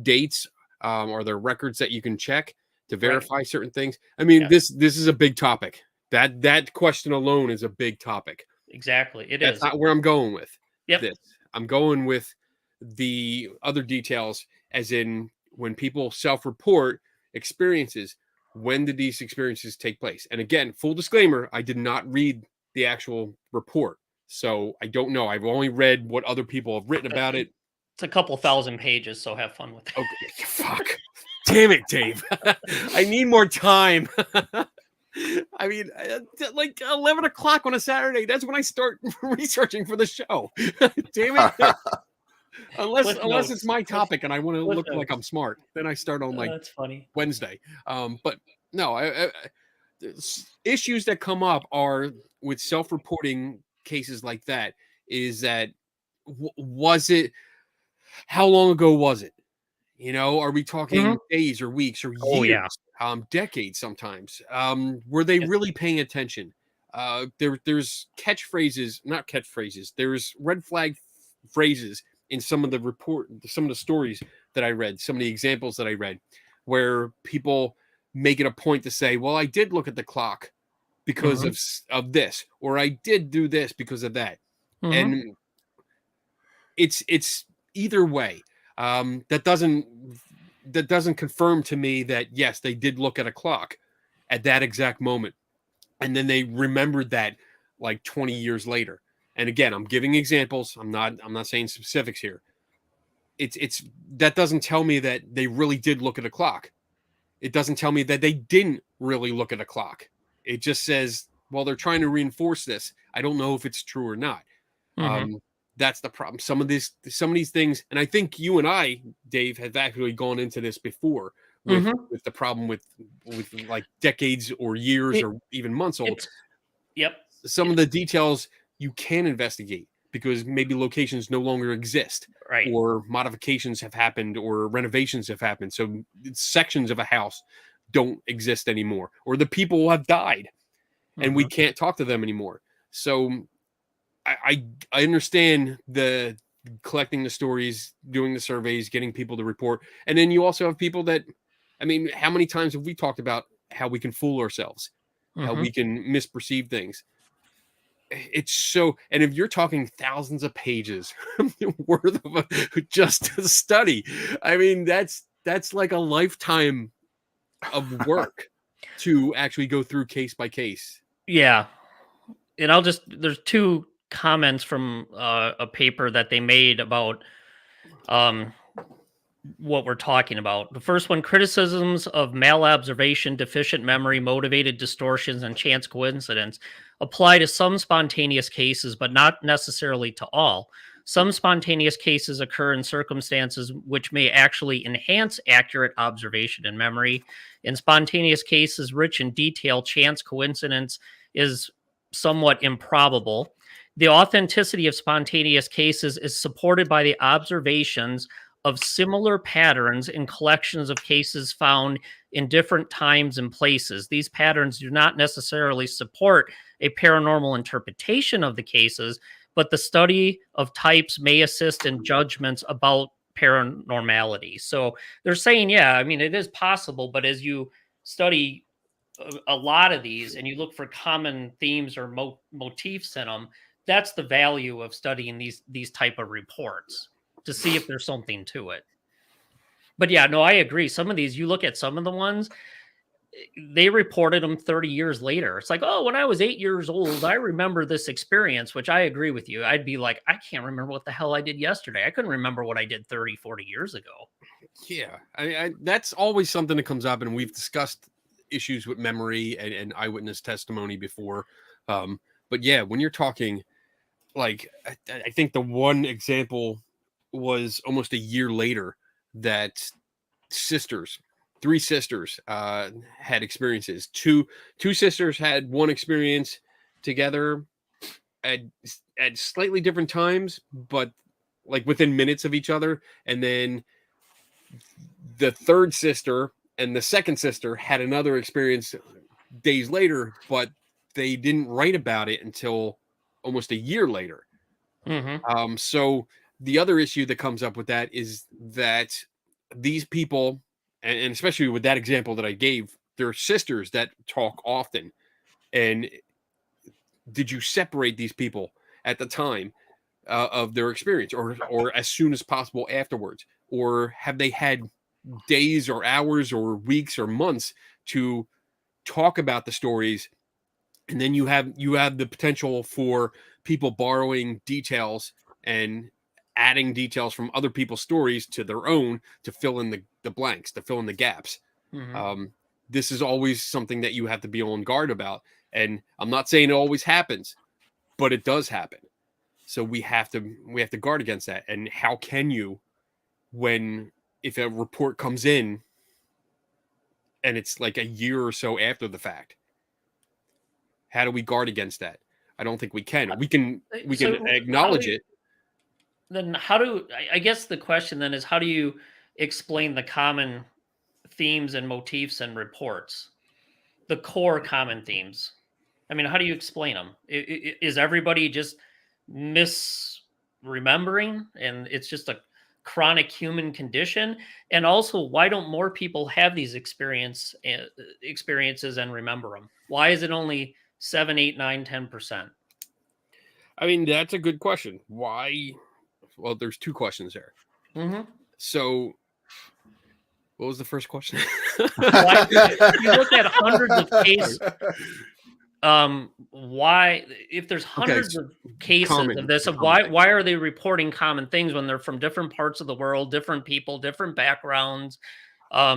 dates? Are there records that you can check to verify certain things? I mean, this is a big topic. That question alone is a big topic. Exactly. That's not where I'm going with this. I'm going with the other details, as in when people self-report experiences, when did these experiences take place? And again, full disclaimer, I did not read the actual report, so I don't know. I've only read what other people have written about it. It's a couple thousand pages, so have fun with it. Okay, fuck. Damn it, Dave. I need more time. I mean, like 11 o'clock on a Saturday, that's when I start researching for the show. Damn it. Unless it's my topic and I want to look like I'm smart, then I start on like That's funny. Wednesday. But no, issues that come up are with self-reporting cases like that. Is that was it? How long ago was it? You know, are we talking days or weeks or years? Oh, yeah. Decades sometimes. Were they really paying attention? There's catchphrases, not catchphrases. There's red flag phrases in some of the stories that I read, some of the examples that I read, where people make it a point to say, "Well, I did look at the clock because of this, or I did do this because of that," and it's either way. That doesn't confirm to me that yes, they did look at a clock at that exact moment, and then they remembered that like 20 years later. And again, I'm giving examples. I'm not saying specifics here. It's that doesn't tell me that they really did look at a clock. It doesn't tell me that they didn't really look at a clock. It just says, well, they're trying to reinforce this. I don't know if it's true or not. That's the problem. Some of these things, and I think you and I, Dave, have actually gone into this before with the problem with like decades or years or even months old. Some of the details you can investigate because maybe locations no longer exist, right? Or modifications have happened, or renovations have happened, so sections of a house don't exist anymore, or the people have died, and we can't talk to them anymore. So I understand the collecting the stories, doing the surveys, getting people to report. And then you also have people that, I mean, how many times have we talked about how we can fool ourselves, how we can misperceive things? It's so, and if you're talking thousands of pages worth of just a study, I mean, that's like a lifetime of work to actually go through case by case. Yeah. And there's two comments from a paper that they made about what we're talking about. The first one, criticisms of malobservation, deficient memory, motivated distortions, and chance coincidence apply to some spontaneous cases, but not necessarily to all. Some spontaneous cases occur in circumstances which may actually enhance accurate observation and memory. In spontaneous cases rich in detail, chance coincidence is somewhat improbable. The authenticity of spontaneous cases is supported by the observations of similar patterns in collections of cases found in different times and places. These patterns do not necessarily support a paranormal interpretation of the cases, but the study of types may assist in judgments about paranormality. So they're saying, yeah, I mean, it is possible, but as you study a lot of these and you look for common themes or motifs in them, that's the value of studying these type of reports, to see if there's something to it. But yeah, no, I agree. Some of these, you look at some of the ones, they reported them 30 years later. It's like, oh, when I was 8 years old, I remember this experience, which I agree with you. I'd be like, I can't remember what the hell I did yesterday. I couldn't remember what I did 30, 40 years ago. Yeah, I that's always something that comes up, and we've discussed issues with memory and eyewitness testimony before. But yeah, when you're talking, like, I think the one example was almost a year later that three sisters had experiences. Two sisters had one experience together at slightly different times, but like within minutes of each other. And then the third sister and the second sister had another experience days later, but they didn't write about it until almost a year later. So the other issue that comes up with that is that these people, and especially with that example that I gave, they're sisters that talk often. And did you separate these people at the time of their experience, or as soon as possible afterwards, or have they had days or hours or weeks or months to talk about the stories, and then you have the potential for people borrowing details and adding details from other people's stories to their own to fill in the blanks, to fill in the gaps. Mhm. This is always something that you have to be on guard about, and I'm not saying it always happens, but it does happen. So we have to guard against that. And how can you, when if a report comes in and it's like a year or so after the fact, how do we guard against that? I don't think we can. We can So how do acknowledge you, it. then how do I guess the question then is how do you explain the common themes and motifs and reports? The core common themes. I mean, how do you explain them? Is everybody just misremembering and it's just a chronic human condition? And also, why don't more people have these experiences and remember them? Why is it only 7, 8, 9, 10%? I mean, that's a good question. Why? Well, there's two questions there. Mm-hmm. So, what was the first question? Why, if you look at hundreds of cases, why, if there's hundreds of cases Common- of this, of common things. why are they reporting common things when they're from different parts of the world, different people, different backgrounds? I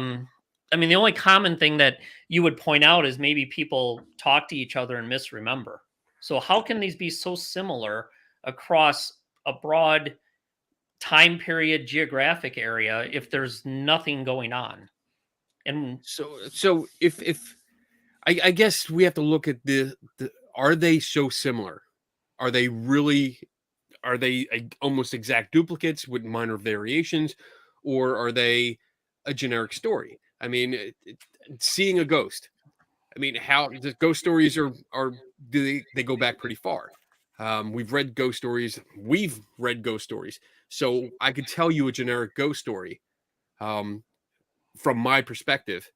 mean, the only common thing that you would point out is maybe people talk to each other and misremember. So how can these be so similar across a broad time period, geographic area if there's nothing going on? And So if I guess we have to look at the are they so similar? Are they really almost exact duplicates with minor variations, or are they a generic story? I mean, seeing a ghost. I mean, how the ghost stories are do they go back pretty far? We've read ghost stories. We've read ghost stories, so I could tell you a generic ghost story um, from my perspective,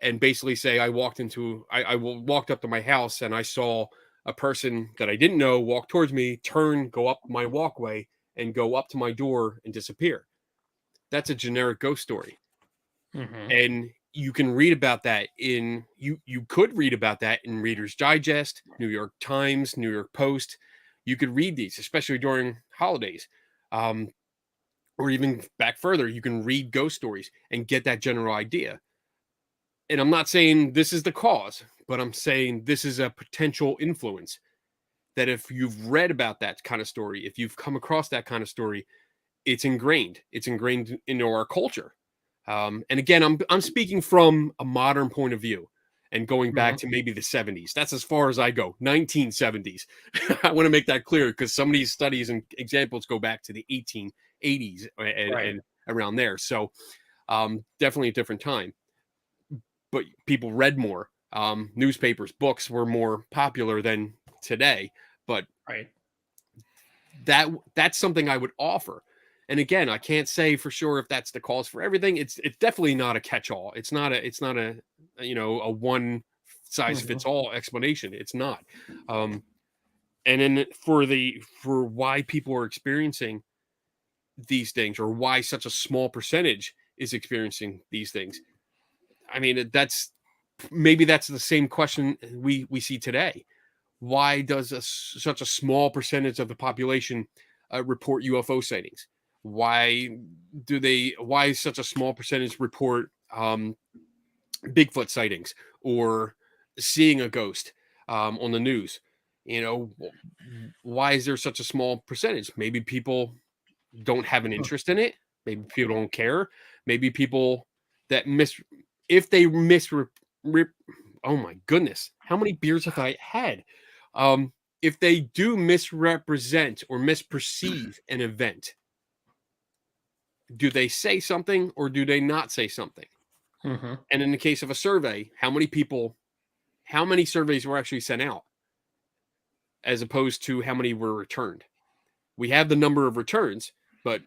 and basically say I walked up to my house and I saw a person that I didn't know walk towards me, turn, go up my walkway, and go up to my door and disappear. That's a generic ghost story. Mhm. And you can read about that you could read about that in Reader's Digest, New York Times, New York Post. You could read these, especially during holidays. Or even back further, you can read ghost stories and get that general idea. And I'm not saying this is the cause, but I'm saying this is a potential influence. That if you've read about that kind of story, if you've come across that kind of story, it's ingrained. It's ingrained into our culture. And again, I'm speaking from a modern point of view and going back Mhm. to maybe the 70s. That's as far as I go, 1970s. I want to make that clear because some of these studies and examples go back to the 1880s Right. and around there. So definitely a different time. But people read more. Newspapers, books were more popular than today. But Right. that's something I would offer. And again, I can't say for sure if that's the cause for everything. It's definitely not a catch-all. It's not a a one size Mhm. fits all explanation. It's not. And then for why people are experiencing these things or why such a small percentage is experiencing these things. I mean, that's maybe that's the same question we see today. Why does such a small percentage of the population report UFO sightings? Why Why such a small percentage report Bigfoot sightings or seeing a ghost on the news? You know, why is there such a small percentage? Maybe people don't have an interest in it. Maybe people don't care. Maybe people that if they oh my goodness, how many beers have I had? If they do misrepresent or misperceive an event, do they say something or do they not say something? Mhm. And in the case of a survey, how many surveys were actually sent out as opposed to how many were returned? We have the number of returns, but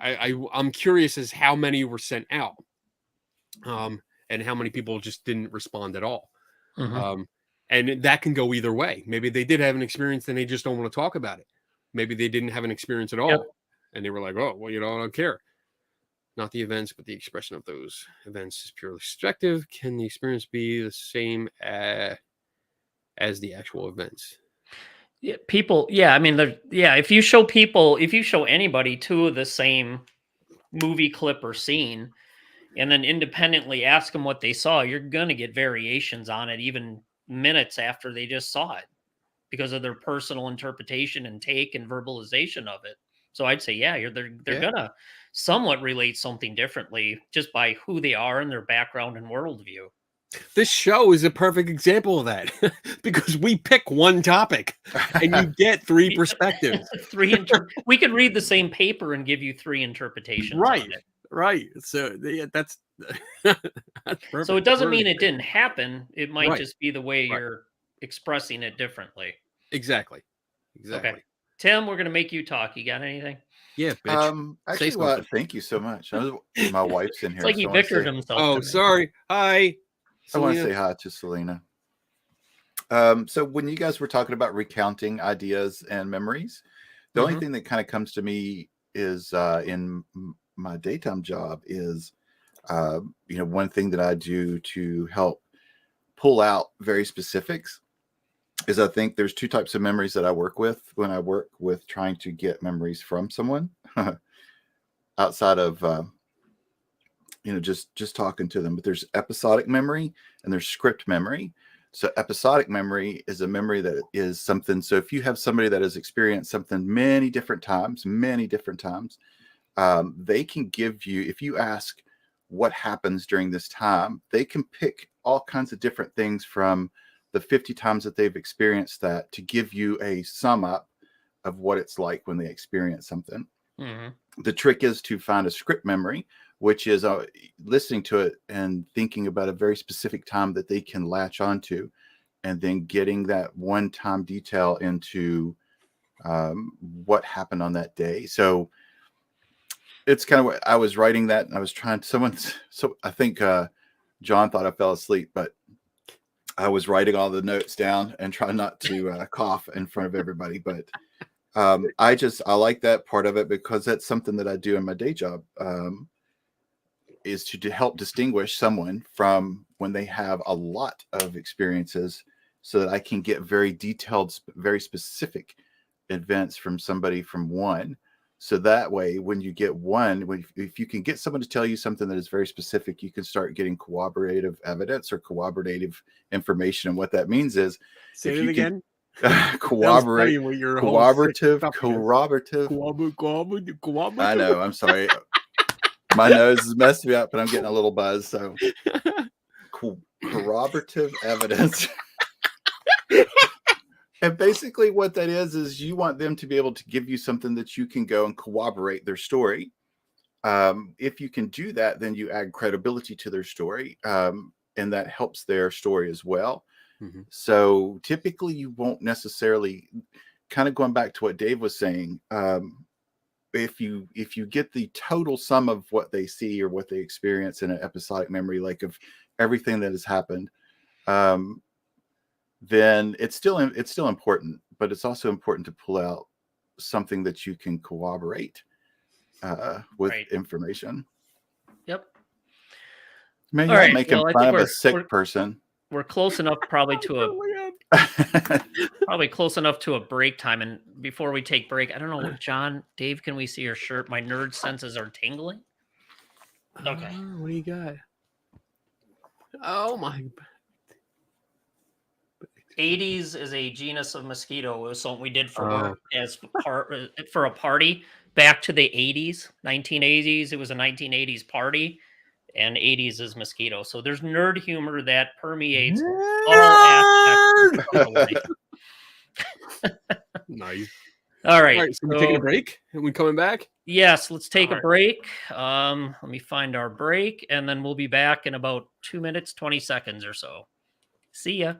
I'm curious as how many were sent out, and how many people just didn't respond at all. Mhm. Um, and that can go either way. Maybe they did have an experience and they just don't want to talk about it. Maybe they didn't have an experience at Yep. all, and they were like, "Oh, well, I don't care." not the events, but the expression of those events is purely subjective. Can the experience be the same as the actual events? Yeah, people. Yeah, I mean, yeah. If you show anybody two of the same movie clip or scene, and then independently ask them what they saw, you're gonna get variations on it, even minutes after they just saw it, because of their personal interpretation and take and verbalization of it. So I'd say, yeah, they're Yeah. gonna somewhat relate something differently just by who they are and their background and worldview. This show is a perfect example of that because we pick one topic and you get three perspectives. We could read the same paper and give you three interpretations Right. on it. Right. So yeah, that's perfect. So it doesn't mean Perfect. it didn't happen. It might Right. just be the way Right. you're expressing it differently. Exactly. Exactly. Okay. Tim, we're gonna make you talk. You got anything? Yeah, bitch. Say Actually, something. thank you so much. My wife's in It's here, like he so I want victored to say, himself. Oh, tonight. sorry. Hi. I want to Selena. say hi to Selena. So when you guys were talking about recounting ideas and memories, the only Mhm. thing that kind of comes to me is my daytime job is, one thing that I do to help pull out very specifics is I think there's two types of memories that I work with when I work with trying to get memories from someone outside of, just talking to them. But there's episodic memory and there's script memory. So episodic memory is a memory that is something. So if you have somebody that has experienced something many different times, they can give you, if you ask what happens during this time, they can pick all kinds of different things from the 50 times that they've experienced that to give you a sum up of what it's like when they experience something. Mhm. The trick is to find a script memory, which is listening to it and thinking about a very specific time that they can latch onto, and then getting that one-time detail into what happened on that day. So it's kind of what I was writing that, and I was trying so I think John thought I fell asleep, but I was writing all the notes down and trying not to cough in front of everybody. But I like that part of it because that's something that I do in my day job, is to help distinguish someone from when they have a lot of experiences, so that I can get very detailed, very specific events from somebody from one. So that way, when you get one, if you can get someone to tell you something that is very specific, you can start getting corroborative evidence or corroborative information. And what that means is, Say if it you again. can corroborate, corroborative. I know. I'm sorry. My nose has messed me up, but I'm getting a little buzz. So corroborative evidence. And basically what that is you want them to be able to give you something that you can go and corroborate their story. If you can do that, then you add credibility to their story, and that helps their story as well. Mhm. So typically you won't necessarily, kind of going back to what Dave was saying, if you get the total sum of what they see or what they experience in an episodic memory, like of everything that has happened, then it's still important, but it's also important to pull out something that you can corroborate with Right. information. Yep. Man, All you're right. making Well, I fun think of a sick person. we're close enough probably to a Oh close enough to a break time. And before we take break, I don't know what John, Dave, can we see your shirt? My nerd senses are tingling. Okay. What do you got? Oh my. 80s is a genus of mosquito. It was something we did for Oh. work as for a party back to the 80s, 1980s. It was a 1980s party, and 80s is mosquito. So there's nerd humor that permeates all aspects of the life. Nice. All All right. right, so we're taking a break and we coming back? Yes, let's take All a right. break. Let me find our break, and then we'll be back in about 2 minutes, 20 seconds or so. See ya.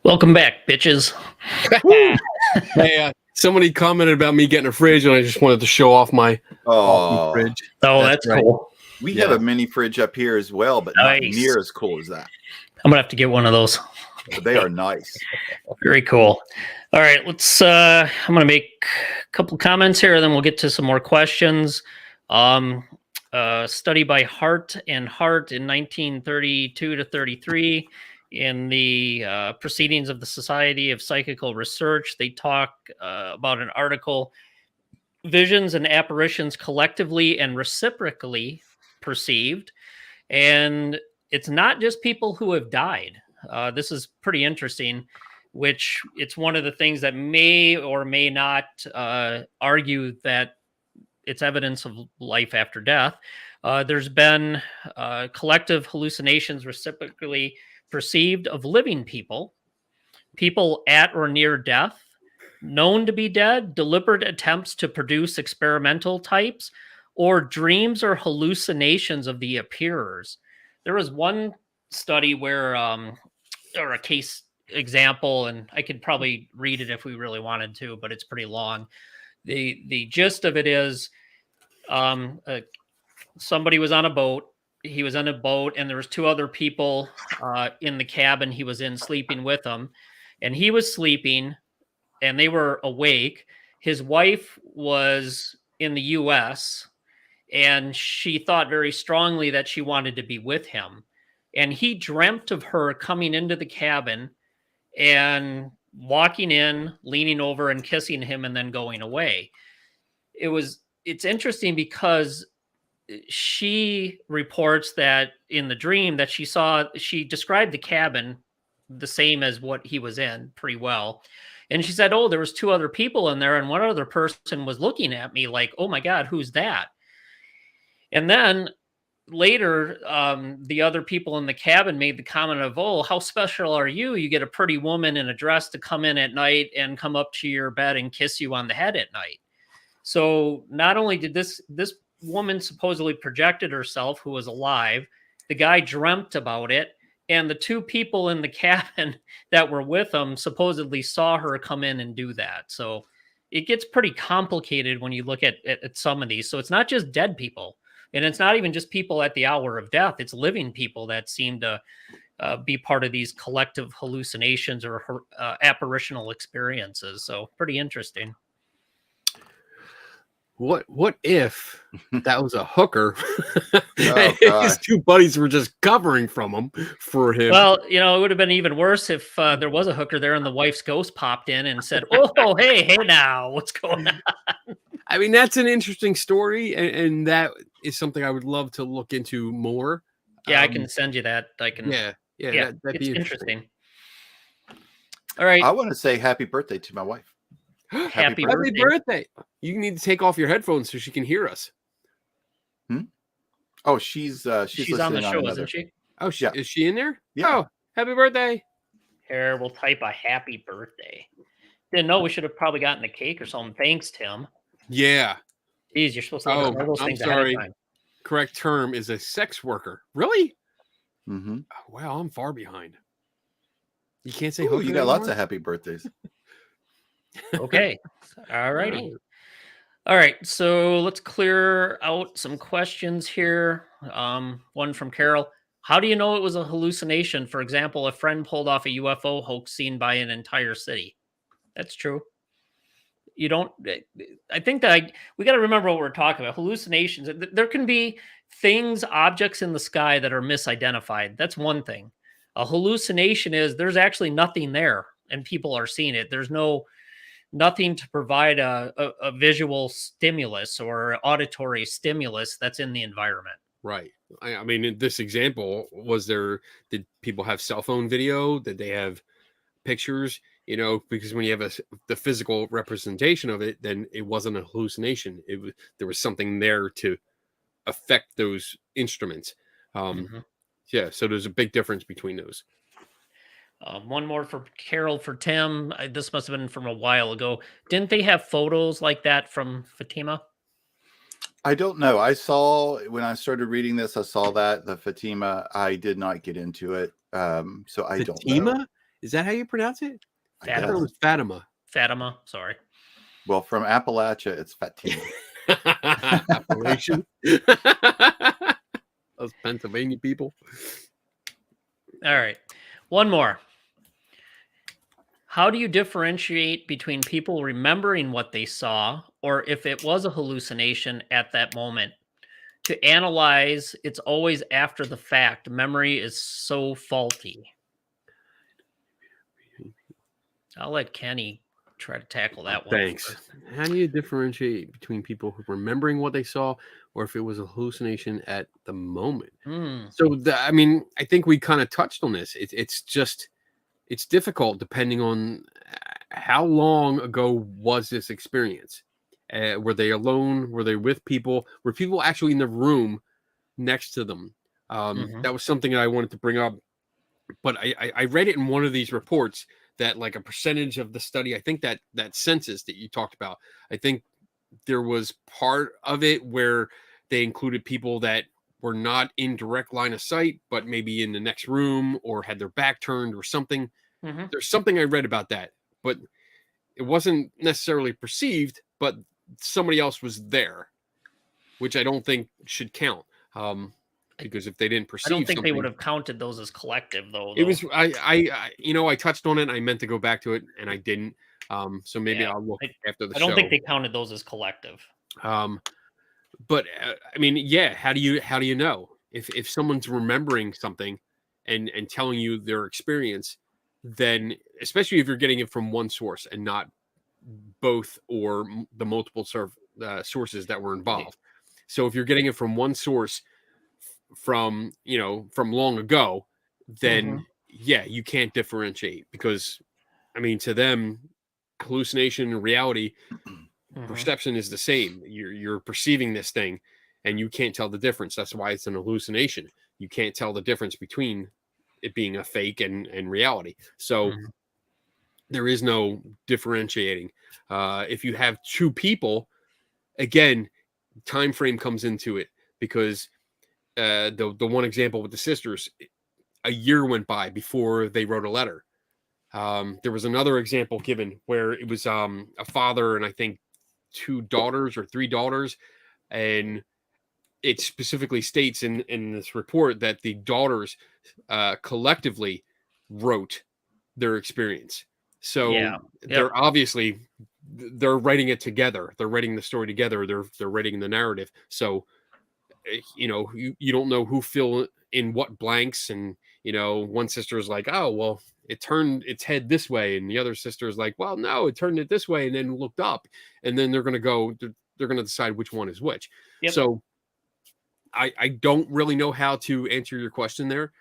Welcome back, bitches. Hey, somebody commented about me getting a fridge, and I just wanted to show off my awesome Oh, fridge. Oh, that's right. cool. we Yeah. have a mini fridge up here as well, but not Nice. near as cool as that. I'm gonna have to get one of those. But they are nice. Very cool. All right, let's. I'm gonna make a couple comments here, and then we'll get to some more questions. Study by Hart and Hart in 1932 to 33. In the Proceedings of the Society of Psychical Research, they talk about an article, Visions and Apparitions Collectively and Reciprocally Perceived. And it's not just people who have died. This is pretty interesting, which it's one of the things that may or may not argue that it's evidence of life after death. There's been collective hallucinations reciprocally perceived of living people, people at or near death, known to be dead, deliberate attempts to produce experimental types, or dreams or hallucinations of the appearers. There was one study where, or a case example, and I could probably read it if we really wanted to, but it's pretty long. The gist of it is, somebody was on a boat. He was on a boat, and there was two other people in the cabin he was in, sleeping with him, and he was sleeping, and they were awake. His wife was in the U.S., and she thought very strongly that she wanted to be with him. And he dreamt of her coming into the cabin and walking in, leaning over and kissing him, and then going away. It's interesting because she reports that in the dream that she described the cabin the same as what he was in pretty well. And she said, oh, there was two other people in there, and one other person was looking at me like, oh my God, who's that? And then later, the other people in the cabin made the comment of, oh, how special are you? You get a pretty woman in a dress to come in at night and come up to your bed and kiss you on the head at night. So not only did this woman supposedly projected herself, who was alive, the guy dreamt about it, and the two people in the cabin that were with him supposedly saw her come in and do that. So it gets pretty complicated when you look at some of these. So it's not just dead people, and it's not even just people at the hour of death. It's living people that seem to be part of these collective hallucinations or apparitional experiences. So pretty interesting. What if that was a hooker? Oh, His two buddies were just covering from him for him. Well, it would have been even worse if there was a hooker there and the wife's ghost popped in and said, oh, hey now, what's going on? I mean, that's an interesting story, and that is something I would love to look into more. Yeah, I can send you that. I can. Yeah, that'd it's be interesting. All right. I want to say happy birthday to my wife. Happy birthday. You need to take off your headphones so she can hear us. Oh, she's on the show, isn't she? Oh, yeah. Is she in there? Yeah. Oh, happy birthday. Here, we'll type a happy birthday. Didn't know, we should have probably gotten a cake or something. Thanks, Tim. Yeah. Geez, you're supposed to look at all those things ahead of time. Correct term is a sex worker. Really? Mm-hmm. Oh, wow, I'm far behind. You can't say Ooh, hooker you got anymore? lots of happy birthdays. Okay. All righty. All right. So let's clear out some questions here. One from Carol. How do you know it was a hallucination? For example, a friend pulled off a UFO hoax seen by an entire city. That's true. You don't, I think that we got to remember what we're talking about. Hallucinations. There can be things, objects in the sky that are misidentified. That's one thing. A hallucination is there's actually nothing there and people are seeing it. There's nothing to provide a visual stimulus or auditory stimulus that's in the environment. Right. I mean, in this example, did people have cell phone video? Did they have pictures? Because when you have the physical representation of it, then it wasn't a hallucination. There was something there to affect those instruments. Yeah. So there's a big difference between those. One more for Carol for Tim. This must have been from a while ago. Didn't they have photos like that from Fatima? I don't know. I saw when I started reading this, I saw that the Fatima. I did not get into it, so I don't know. Fatima? Is that how you pronounce it? I Fatima. I thought it guess. was Fatima. Fatima, sorry. Well, from Appalachia, it's Fatima. Appalachian. Those Pennsylvania people. All right. One more. How do you differentiate between people remembering what they saw or if it was a hallucination at that moment? To analyze, it's always after the fact. Memory is so faulty. I'll let Kenny try to tackle that one. Thanks. First. How do you differentiate between people who remembering what they saw or if it was a hallucination at the moment? So, I mean, I think we kind of touched on this. It's difficult depending on how long ago was this experience. Were they alone? Were they with people? Were people actually in the room next to them? That was something that I wanted to bring up. But I read it in one of these reports that like a percentage of the study, I think that census that you talked about, I think there was part of it where they included people that were not in direct line of sight, but maybe in the next room or had their back turned or something. There's something I read about that, but it wasn't necessarily perceived, but somebody else was there, which I don't think should count. Because if they didn't I perceive don't think they something, would have counted those as collective, though. it was I touched on it. I meant to go back to it, and I didn't. So maybe Yeah, I'll look after the I show. don't think they counted those as collective. But I mean, yeah. How do you know if someone's remembering something and telling you their experience? Then, especially if you're getting it from one source and not both or the multiple sources that were involved. So if you're getting it from one source from long ago, then yeah, you can't differentiate because I mean to them hallucination and reality perception is the same. You're perceiving this thing and you can't tell the difference. That's why it's an hallucination. You can't tell the difference between it being a fake and reality. So there is no differentiating. If you have two people, again, time frame comes into it because the one example with the sisters, a year went by before they wrote a letter. There was another example given where it was a father and I think 2 daughters or 3 daughters, and it specifically states in this report that the daughters collectively wrote their experience. So Yeah. they're obviously they're writing it together. They're writing the story together. They're writing the narrative. So you don't know who fill in what blanks, and one sister is like, oh well, it turned its head this way, and the other sister is like, well no, it turned it this way, and then looked up, and then they're going to decide which one is which. Yep. So I don't really know how to answer your question there,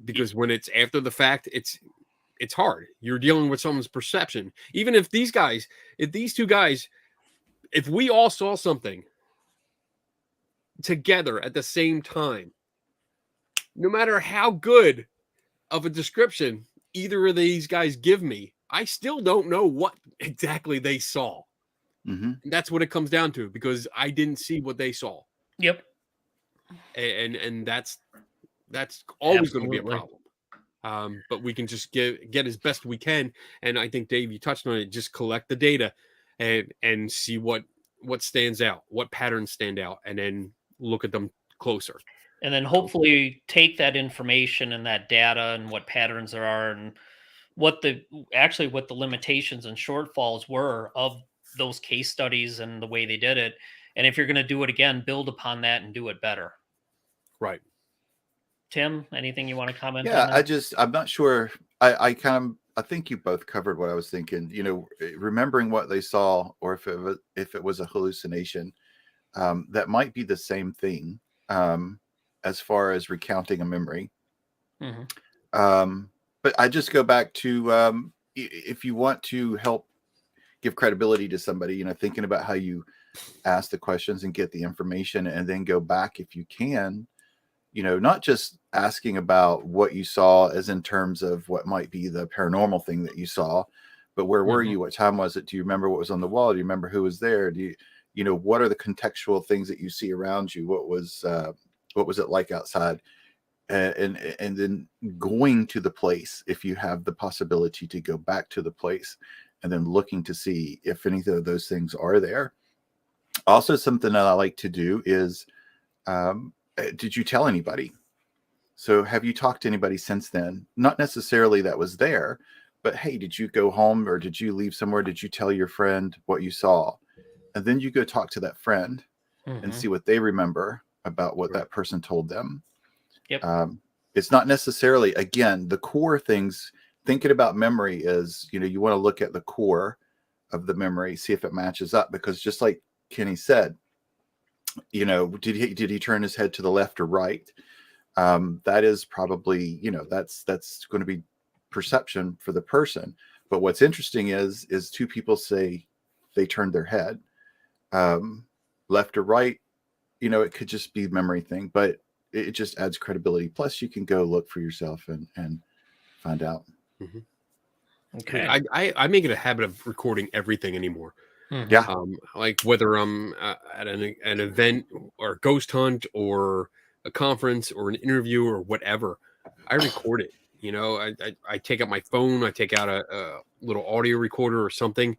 because when it's after the fact, it's hard. You're dealing with someone's perception. Even if these two guys, if we all saw something together at the same time, no matter how good of a description either of these guys give me, I still don't know what exactly they saw. And that's what it comes down to, because I didn't see what they saw. Yep. And that's always going to be a Absolutely. problem. But we can just get as best we can. And I think, Dave, you touched on it. Just collect the data and see what stands out, what patterns stand out, and then look at them closer. And then hopefully take that information and that data and what patterns there are and what the limitations and shortfalls were of those case studies and the way they did it. And if you're going to do it again, build upon that and do it better. Right. Tim, anything you want to comment on? Yeah, I'm not sure. I think you both covered what I was thinking. Remembering what they saw, or if it was a hallucination, that might be the same thing as far as recounting a memory. But I just go back to if you want to help give credibility to somebody, thinking about how you ask the questions and get the information, and then go back if you can. Not just asking about what you saw as in terms of what might be the paranormal thing that you saw, but where were you? What time was it? Do you remember what was on the wall? Do you remember who was there? Do you, what are the contextual things that you see around you? What was it like outside? and then going to the place if you have the possibility to go back to the place, and then looking to see if any of those things are there. Also, something that I like to do is, did you tell anybody? So have you talked to anybody since then? Not necessarily that was there, but hey, did you go home or did you leave somewhere? Did you tell your friend what you saw? And then you go talk to that friend and see what they remember about what that person told them. Yep. It's not necessarily, again, the core things. Thinking about memory is, you want to look at the core of the memory, see if it matches up, because just like Kenny said, did he turn his head to the left or right? That is probably, that's going to be perception for the person. But what's interesting is two people say they turned their head, left or right. It could just be memory thing, but it just adds credibility. Plus, you can go look for yourself and find out. Okay. I make it a habit of recording everything anymore. Yeah. Like whether I'm at an event or a ghost hunt or a conference or an interview or whatever, I record it. I take out my phone, I take out a little audio recorder or something,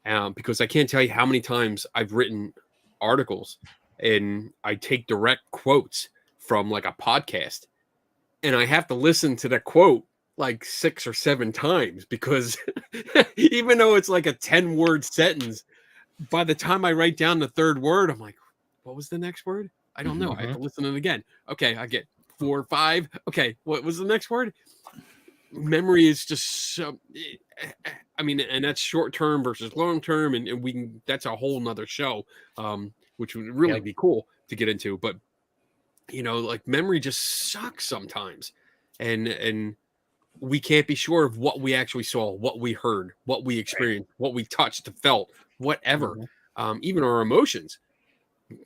because I can't tell you how many times I've written articles and I take direct quotes from like a podcast, and I have to listen to the quote like 6 or 7 times, because even though it's like a 10-word sentence, by the time I write down the third word, I'm like, what was the next word? I don't know. I have to listen to it again. Okay, I get 4 or 5. Okay, what was the next word? Memory is just so, I mean, and that's short term versus long term, and we can, that's a whole nother show, which would really be cool to get into. But like memory just sucks sometimes, and we can't be sure of what we actually saw, what we heard, what we experienced, what we touched, felt, whatever. Even our emotions,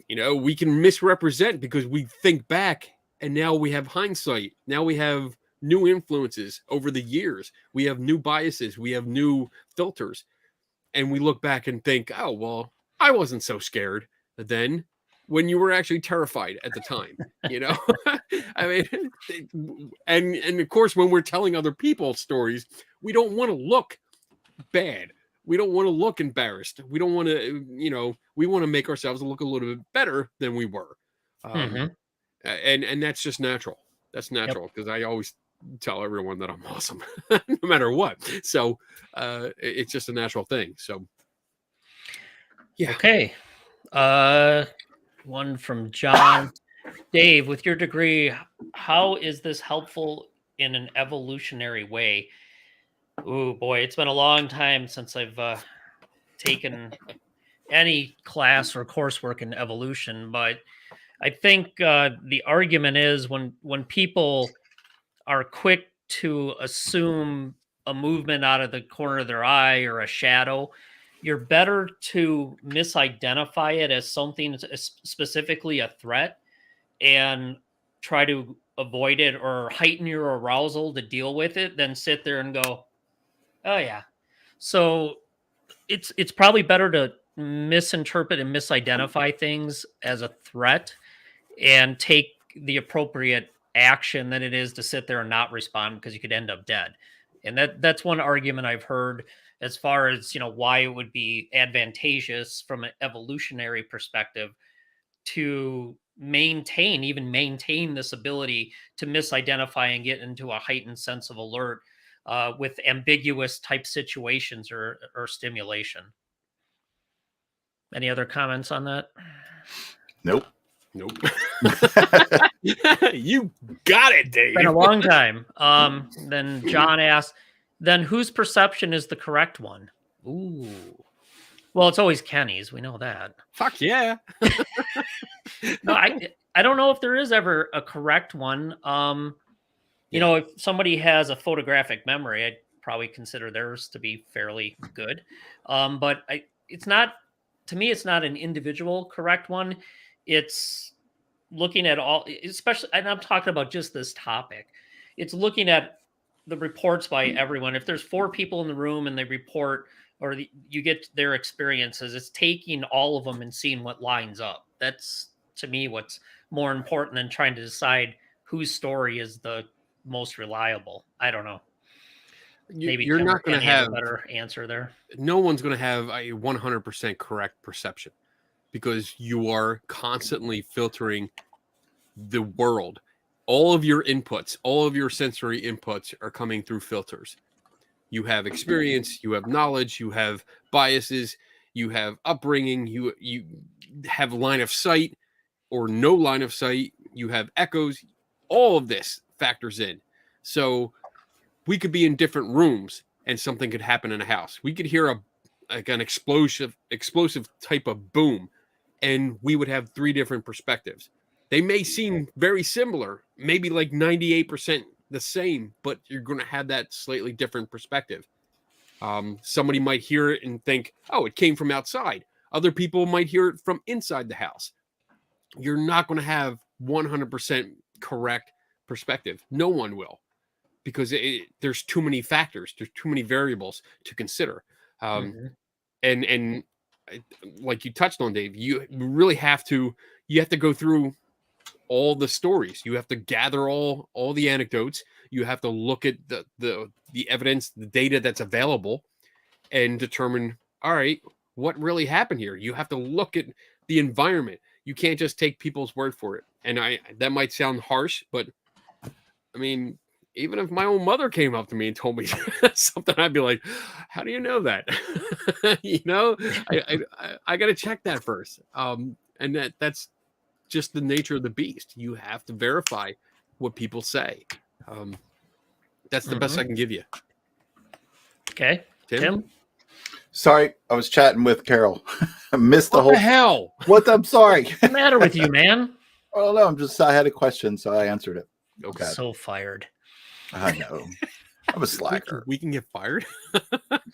we can misrepresent because we think back, and now we have hindsight. Now we have new influences over the years. We have new biases. We have new filters. And we look back and think, oh, well, I wasn't so scared then, when you were actually terrified at the time. I mean, and of course, when we're telling other people stories, we don't want to look bad. We don't want to look embarrassed. We don't want to, we want to make ourselves look a little bit better than we were. And that's just natural. That's natural, because I always tell everyone that I'm awesome, no matter what. So it's just a natural thing. So, yeah. Okay. One from John. Dave, with your degree, how is this helpful in an evolutionary way? Oh boy, it's been a long time since I've taken any class or coursework in evolution, but I think the argument is when people are quick to assume a movement out of the corner of their eye or a shadow, you're better to misidentify it as something specifically a threat and try to avoid it or heighten your arousal to deal with it than sit there and go, oh yeah. So it's probably better to misinterpret and misidentify things as a threat and take the appropriate action than it is to sit there and not respond, because you could end up dead. And that's one argument I've heard as far as why it would be advantageous from an evolutionary perspective to maintain this ability to misidentify and get into a heightened sense of alert with ambiguous type situations or stimulation. Any other comments on that? Nope. You got it, Dave. It's been a long time. Then John asked, then whose perception is the correct one? Ooh. Well, it's always Kenny's. We know that. Fuck yeah. No, I don't know if there is ever a correct one. If somebody has a photographic memory, I'd probably consider theirs to be fairly good. But it's not, to me, it's not an individual correct one. It's looking at all, especially, and I'm talking about just this topic. It's looking at the reports by everyone. If there's 4 people in the room and they report, or you get their experiences, it's taking all of them and seeing what lines up. That's, to me, what's more important than trying to decide whose story is the most reliable. I don't know. Maybe You're Tim or not going to Kenny have have, a better answer there. no one's going to have a 100% correct perception, because you are constantly filtering the world. All of your inputs, all of your sensory inputs are coming through filters. You have experience, you have knowledge, you have biases, you have upbringing, you have line of sight or no line of sight, you have echoes. All of this factors in. So we could be in different rooms and something could happen in a house. We could hear an explosive type of boom, and we would have 3 different perspectives. They may seem very similar, maybe like 98% the same, but you're going to have that slightly different perspective. Somebody might hear it and think, oh, it came from outside. Other people might hear it from inside the house. You're not going to have 100% correct perspective. No one will, because there's too many factors. There's too many variables to consider. And like you touched on, Dave, you really have to go through all the stories. You have to gather all the anecdotes. You have to look at the evidence, the data that's available, and determine, all right, what really happened here. You have to look at the environment. You can't just take people's word for it. And that might sound harsh, but I mean, even if my own mother came up to me and told me something, I'd be like, how do you know that? I got to check that first. And that's just the nature of the beast. You have to verify what people say. That's the best I can give you. Okay. Tim? Sorry, I was chatting with Carol. I missed the What whole the hell? What? I'm sorry. What's the matter with you, man? Oh no, I had a question, so I answered it. Okay. So fired. I know. I'm a slacker. We can get fired.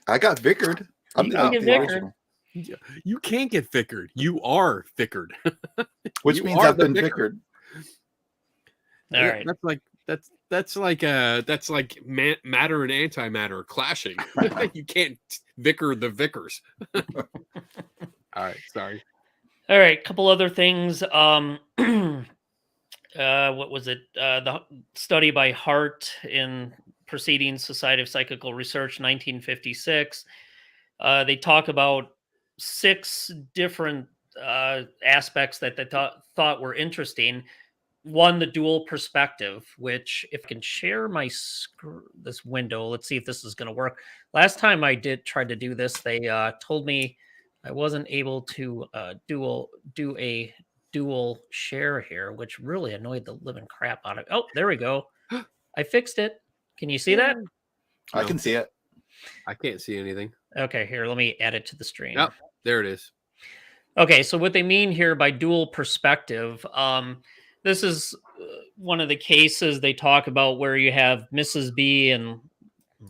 I got vickered. I'm You not can the get original. You can't get vickered. You are vickered. Which You means are I've the been vicar. vickered. All right. That's like matter and antimatter clashing. You can't vicar the vicars. All right, sorry. All right. Couple other things. What was it? The study by Hart in Proceedings, Society of Psychical Research, 1956. They talk about 6 different aspects that they thought were interesting. One, the dual perspective, which if I can share my this window, let's see if this is going to work. Last time I tried to do this, they told me I wasn't able to do a dual share here, which really annoyed the living crap out of. Oh, there we go. I fixed it. Can you see that? I No. can see it. I can't see anything. Okay, here, let me add it to the stream. Yep, there it is. Okay, so what they mean here by dual perspective, this is one of the cases they talk about where you have Mrs. B and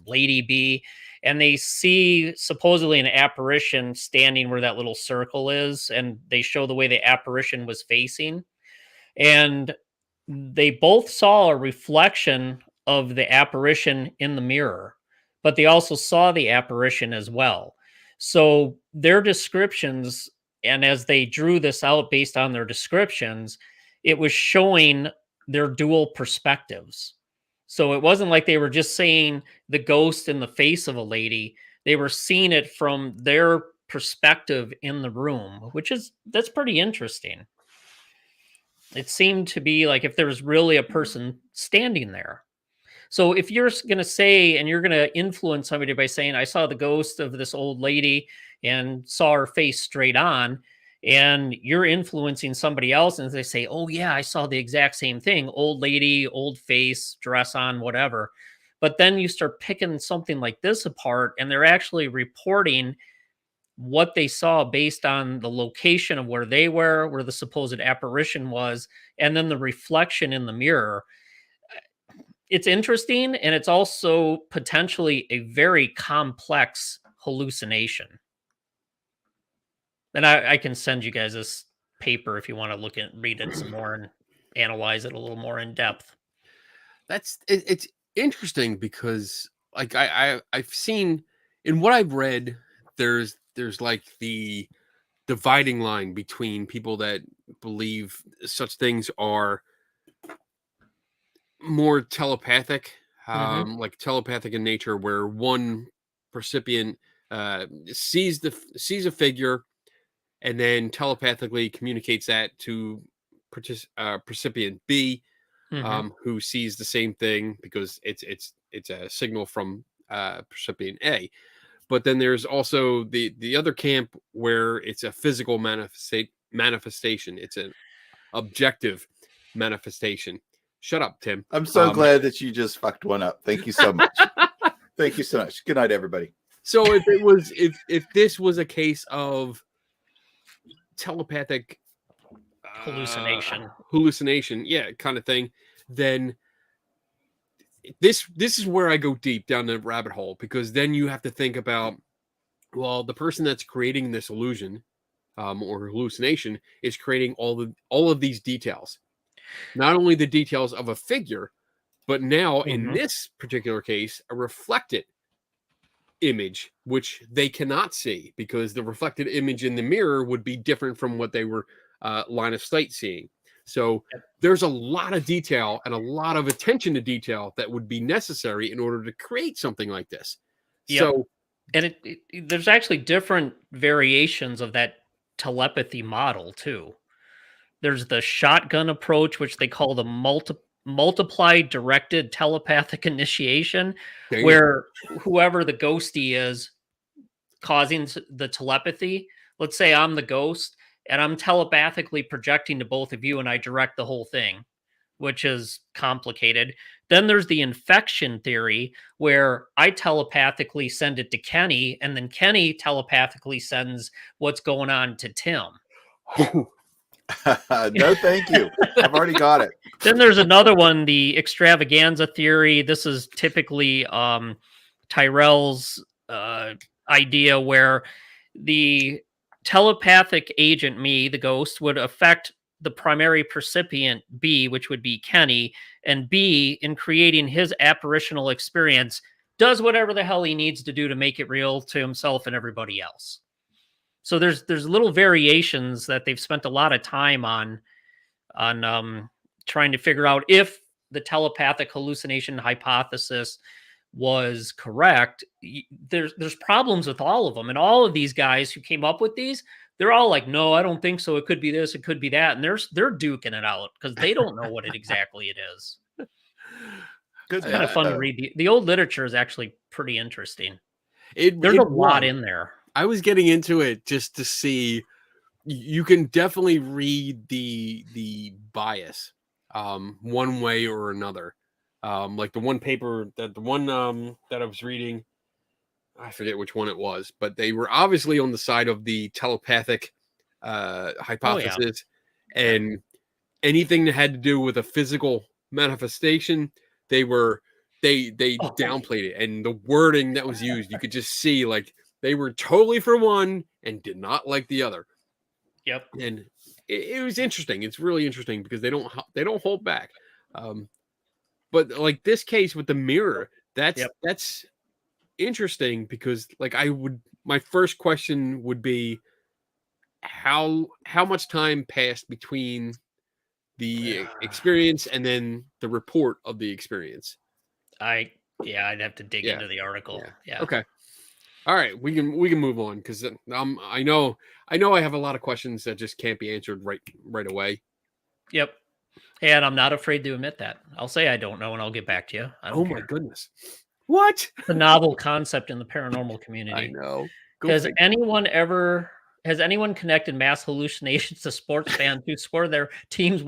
Lady B, and they see supposedly an apparition standing where that little circle is, and they show the way the apparition was facing. And they both saw a reflection of the apparition in the mirror, but they also saw the apparition as well. So their descriptions, and as they drew this out based on their descriptions, it was showing their dual perspectives. So it wasn't like they were just saying the ghost in the face of a lady. They were seeing it from their perspective in the room, that's pretty interesting. It seemed to be like if there was really a person standing there. So if you're going to say, and you're going to influence somebody by saying, I saw the ghost of this old lady and saw her face straight on, and you're influencing somebody else and they say, oh yeah, I saw the exact same thing, old lady, old face, dress on, whatever. But then you start picking something like this apart, and they're actually reporting what they saw based on the location of where they were, where the supposed apparition was, and then the reflection in the mirror. It's interesting, and it's also potentially a very complex hallucination. And I can send you guys this paper if you want to read it some more and analyze it a little more in depth. It's interesting because like I've seen in what I've read, there's like the dividing line between people that believe such things are more telepathic, Mhm. like telepathic in nature, where one recipient sees a figure and then telepathically communicates that to recipient B, Mhm. who sees the same thing because it's a signal from recipient A. But then there's also the other camp where it's a physical manifestation. It's an objective manifestation. Shut up, Tim. I'm so glad that you just fucked one up. Thank you so much. Thank you so much. Good night, everybody. So if this was a case of telepathic hallucination, yeah, kind of thing, then this is where I go deep down the rabbit hole, because then you have to think about, well, the person that's creating this illusion or hallucination is creating all of these details, not only the details of a figure, but now in Mhm. this particular case, a reflected image, which they cannot see because the reflected image in the mirror would be different from what they were line of sight seeing. So Yep. there's a lot of detail and a lot of attention to detail that would be necessary in order to create something like this. Yep. So And there's actually different variations of that telepathy model too. There's the shotgun approach, which they call the multiply directed telepathic initiation, damn, where whoever the ghosty is causing the telepathy. Let's say I'm the ghost and I'm telepathically projecting to both of you and I direct the whole thing, which is complicated. Then there's the infection theory where I telepathically send it to Kenny and then Kenny telepathically sends what's going on to Tim. No, thank you. I've already got it. Then there's another one, the extravaganza theory. This is typically Tyrell's idea where the telepathic agent, me, the ghost, would affect the primary percipient, B, which would be Kenny, and B, in creating his apparitional experience, does whatever the hell he needs to do to make it real to himself and everybody else. So there's little variations that they've spent a lot of time on trying to figure out if the telepathic hallucination hypothesis was correct. There's problems with all of them, and all of these guys who came up with these, they're all like, no, I don't think so, it could be this, it could be that, and they're duking it out because they don't know what it exactly it is. Good It's kind of fun to read. The old literature is actually pretty interesting. There's a lot in there. I was getting into it just to see. You can definitely read the bias one way or another. Like the one paper that I was reading, I forget which one it was, but they were obviously on the side of the telepathic hypothesis, and anything that had to do with a physical manifestation, they downplayed it, and the wording that was used, you could just see like they were totally for one and did not like the other. Yep. And it was interesting. It's really interesting because they don't hold back. But like this case with the mirror, that's interesting because like my first question would be how much time passed between the experience and then the report of the experience. I'd have to dig into the article. Yeah. Okay. All right, we can move on because I know I have a lot of questions that just can't be answered right away. Yep. And I'm not afraid to admit that. I'll say I don't know and I'll get back to you. I don't care. My goodness. What? It's a novel concept in the paranormal community. I know. Has anyone connected mass hallucinations to sports fans who score their team's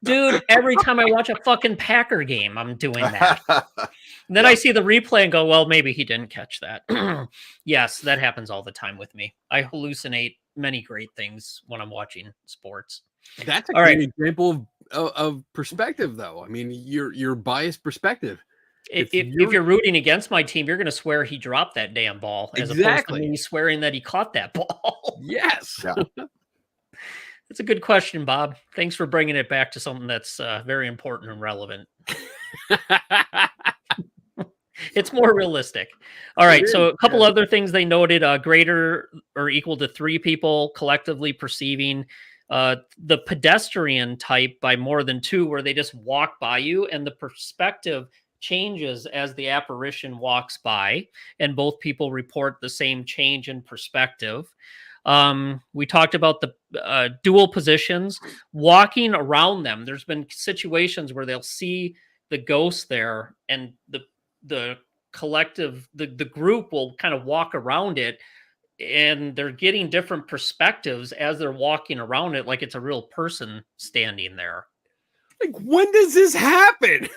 Dude, every time I watch a fucking Packer game, I'm doing that. And then I see the replay and go, well, maybe he didn't catch that. Yes, that happens all the time with me. I hallucinate many great things when I'm watching sports. That's a great example of perspective, though. I mean, your biased perspective. If you're rooting against my team, you're going to swear he dropped that damn ball, as opposed to me swearing that he caught that ball. Yes. Yeah. That's a good question, Bob. Thanks for bringing it back to something that's very important and relevant. It's more realistic. All right. So a couple other things they noted: greater or equal to 3 people collectively perceiving The pedestrian type by more than two, where they just walk by you and the perspective changes as the apparition walks by, and both people report the same change in perspective. We talked about the dual positions, walking around them. There's been situations where they'll see the ghost there, and the collective, the group will kind of walk around it, and they're getting different perspectives as they're walking around it, like it's a real person standing there. Like, when does this happen?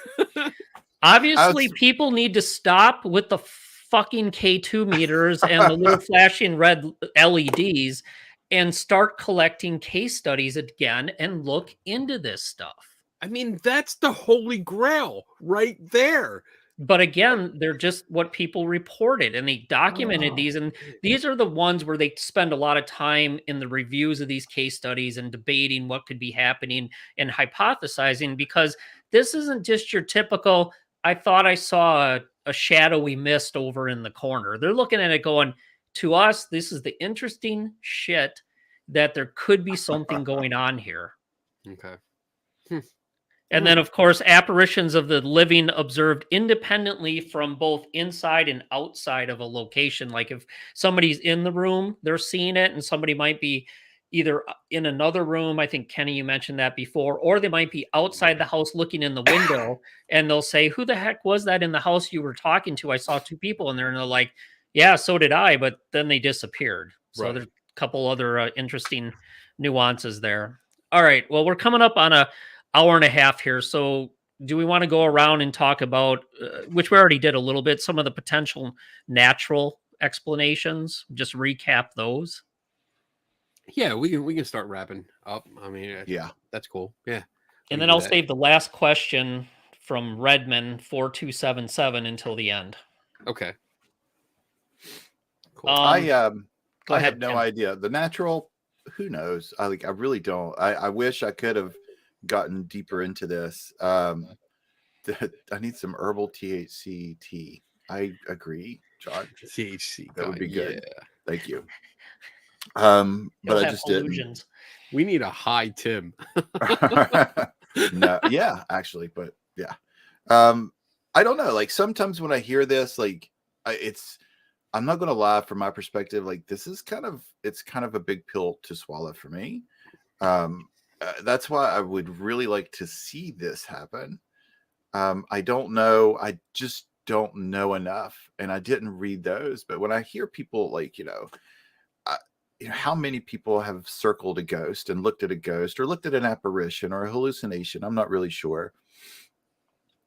Obviously, people need to stop with the fucking K2 meters and the little flashing red LEDs and start collecting case studies again and look into this stuff. I mean, that's the holy grail right there. But again, they're just what people reported, and they documented these. And these are the ones where they spend a lot of time in the reviews of these case studies and debating what could be happening and hypothesizing, because this isn't just your typical, I thought I saw a shadowy mist over in the corner. They're looking at it going, to us, this is the interesting shit that there could be something going on here. Okay. And then, of course, apparitions of the living observed independently from both inside and outside of a location. Like if somebody's in the room, they're seeing it, and somebody might be either in another room. I think, Kenny, you mentioned that before, or they might be outside the house looking in the window, and they'll say, who the heck was that in the house you were talking to? I saw two people in there, and they're like, yeah, so did I, but then they disappeared. So Right. there's a couple other interesting nuances there. All right, well, we're coming up on a hour and a half here. So do we want to go around and talk about, which we already did a little bit, some of the potential natural explanations? Just recap those. Yeah, we can start wrapping up. I mean, Yeah. that's cool. Yeah. And then I'll save the last question from Redman 4277 until the end. Okay. Cool. Go I ahead, have no Tim. idea. The natural, who knows? I really don't. I wish I could have gotten deeper into this. I need some herbal THC tea. I agree, John. THC. That would be good. Yeah. Thank you. You'll But I have just didn't. illusions. We need a high Tim. No, yeah, actually, but yeah. I don't know. Like sometimes when I hear this, like I'm not gonna lie, from my perspective, like this is kind of a big pill to swallow for me. That's why I would really like to see this happen. I don't know. I just don't know enough, and I didn't read those. But when I hear people like, how many people have circled a ghost and looked at a ghost or looked at an apparition or a hallucination? I'm not really sure.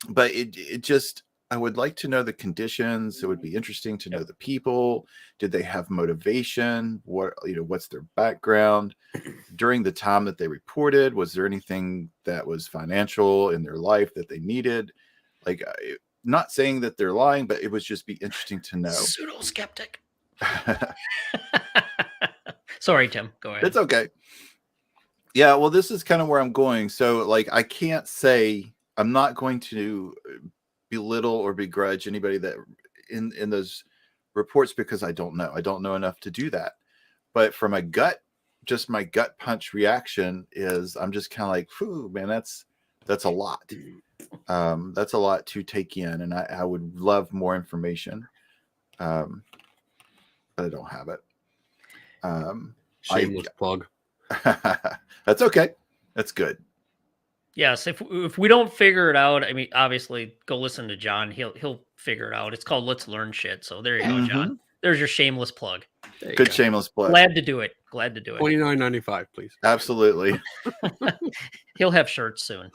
But it just, I would like to know the conditions. It would be interesting to know the people. Did they have motivation? What's their background? During the time that they reported, was there anything that was financial in their life that they needed? Like, not saying that they're lying, but it would just be interesting to know. Pseudo skeptic. Sorry, Tim. Go ahead. It's okay. Yeah, well, this is kind of where I'm going. So, like, I can't say, I'm not going to belittle or begrudge anybody that in those reports, because I don't know. I don't know enough to do that. But from my gut punch reaction is, I'm just kind of like, whew, man, that's a lot. That's a lot to take in, and I would love more information, but I don't have it. Shameless plug. That's okay. That's good. Yes, if we don't figure it out, I mean, obviously, go listen to John. He'll figure it out. It's called Let's Learn Shit. So there you go, John. There's your shameless plug. Good shameless plug. Glad to do it. $29.95, please. Absolutely. He'll have shirts soon.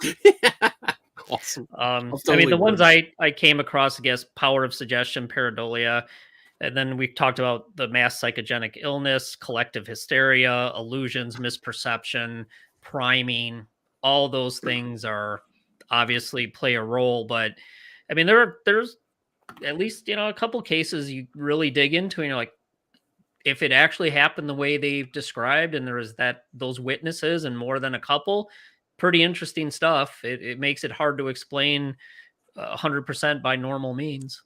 Awesome. I mean, the ones I came across, I guess, power of suggestion, pareidolia. And then we've talked about the mass psychogenic illness, collective hysteria, illusions, misperception, priming. All those things are obviously play a role. But I mean, there's at least, a couple cases you really dig into, and you're like, if it actually happened the way they've described, and there is those witnesses and more than a couple, pretty interesting stuff. It makes it hard to explain 100% by normal means.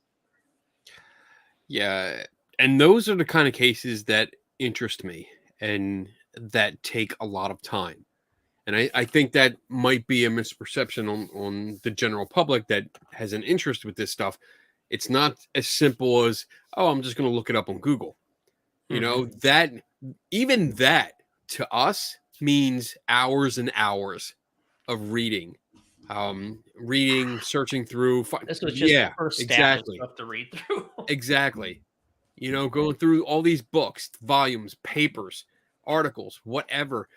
Yeah, and those are the kind of cases that interest me, and that take a lot of time. And I think that might be a misperception on the general public that has an interest with this stuff. It's not as simple as, oh, I'm just going to look it up on Google. You know, that even that to us means hours and hours of reading, searching through. This was just the first stab of exactly, stuff to read through. exactly. You know, going through all these books, volumes, papers, articles, whatever,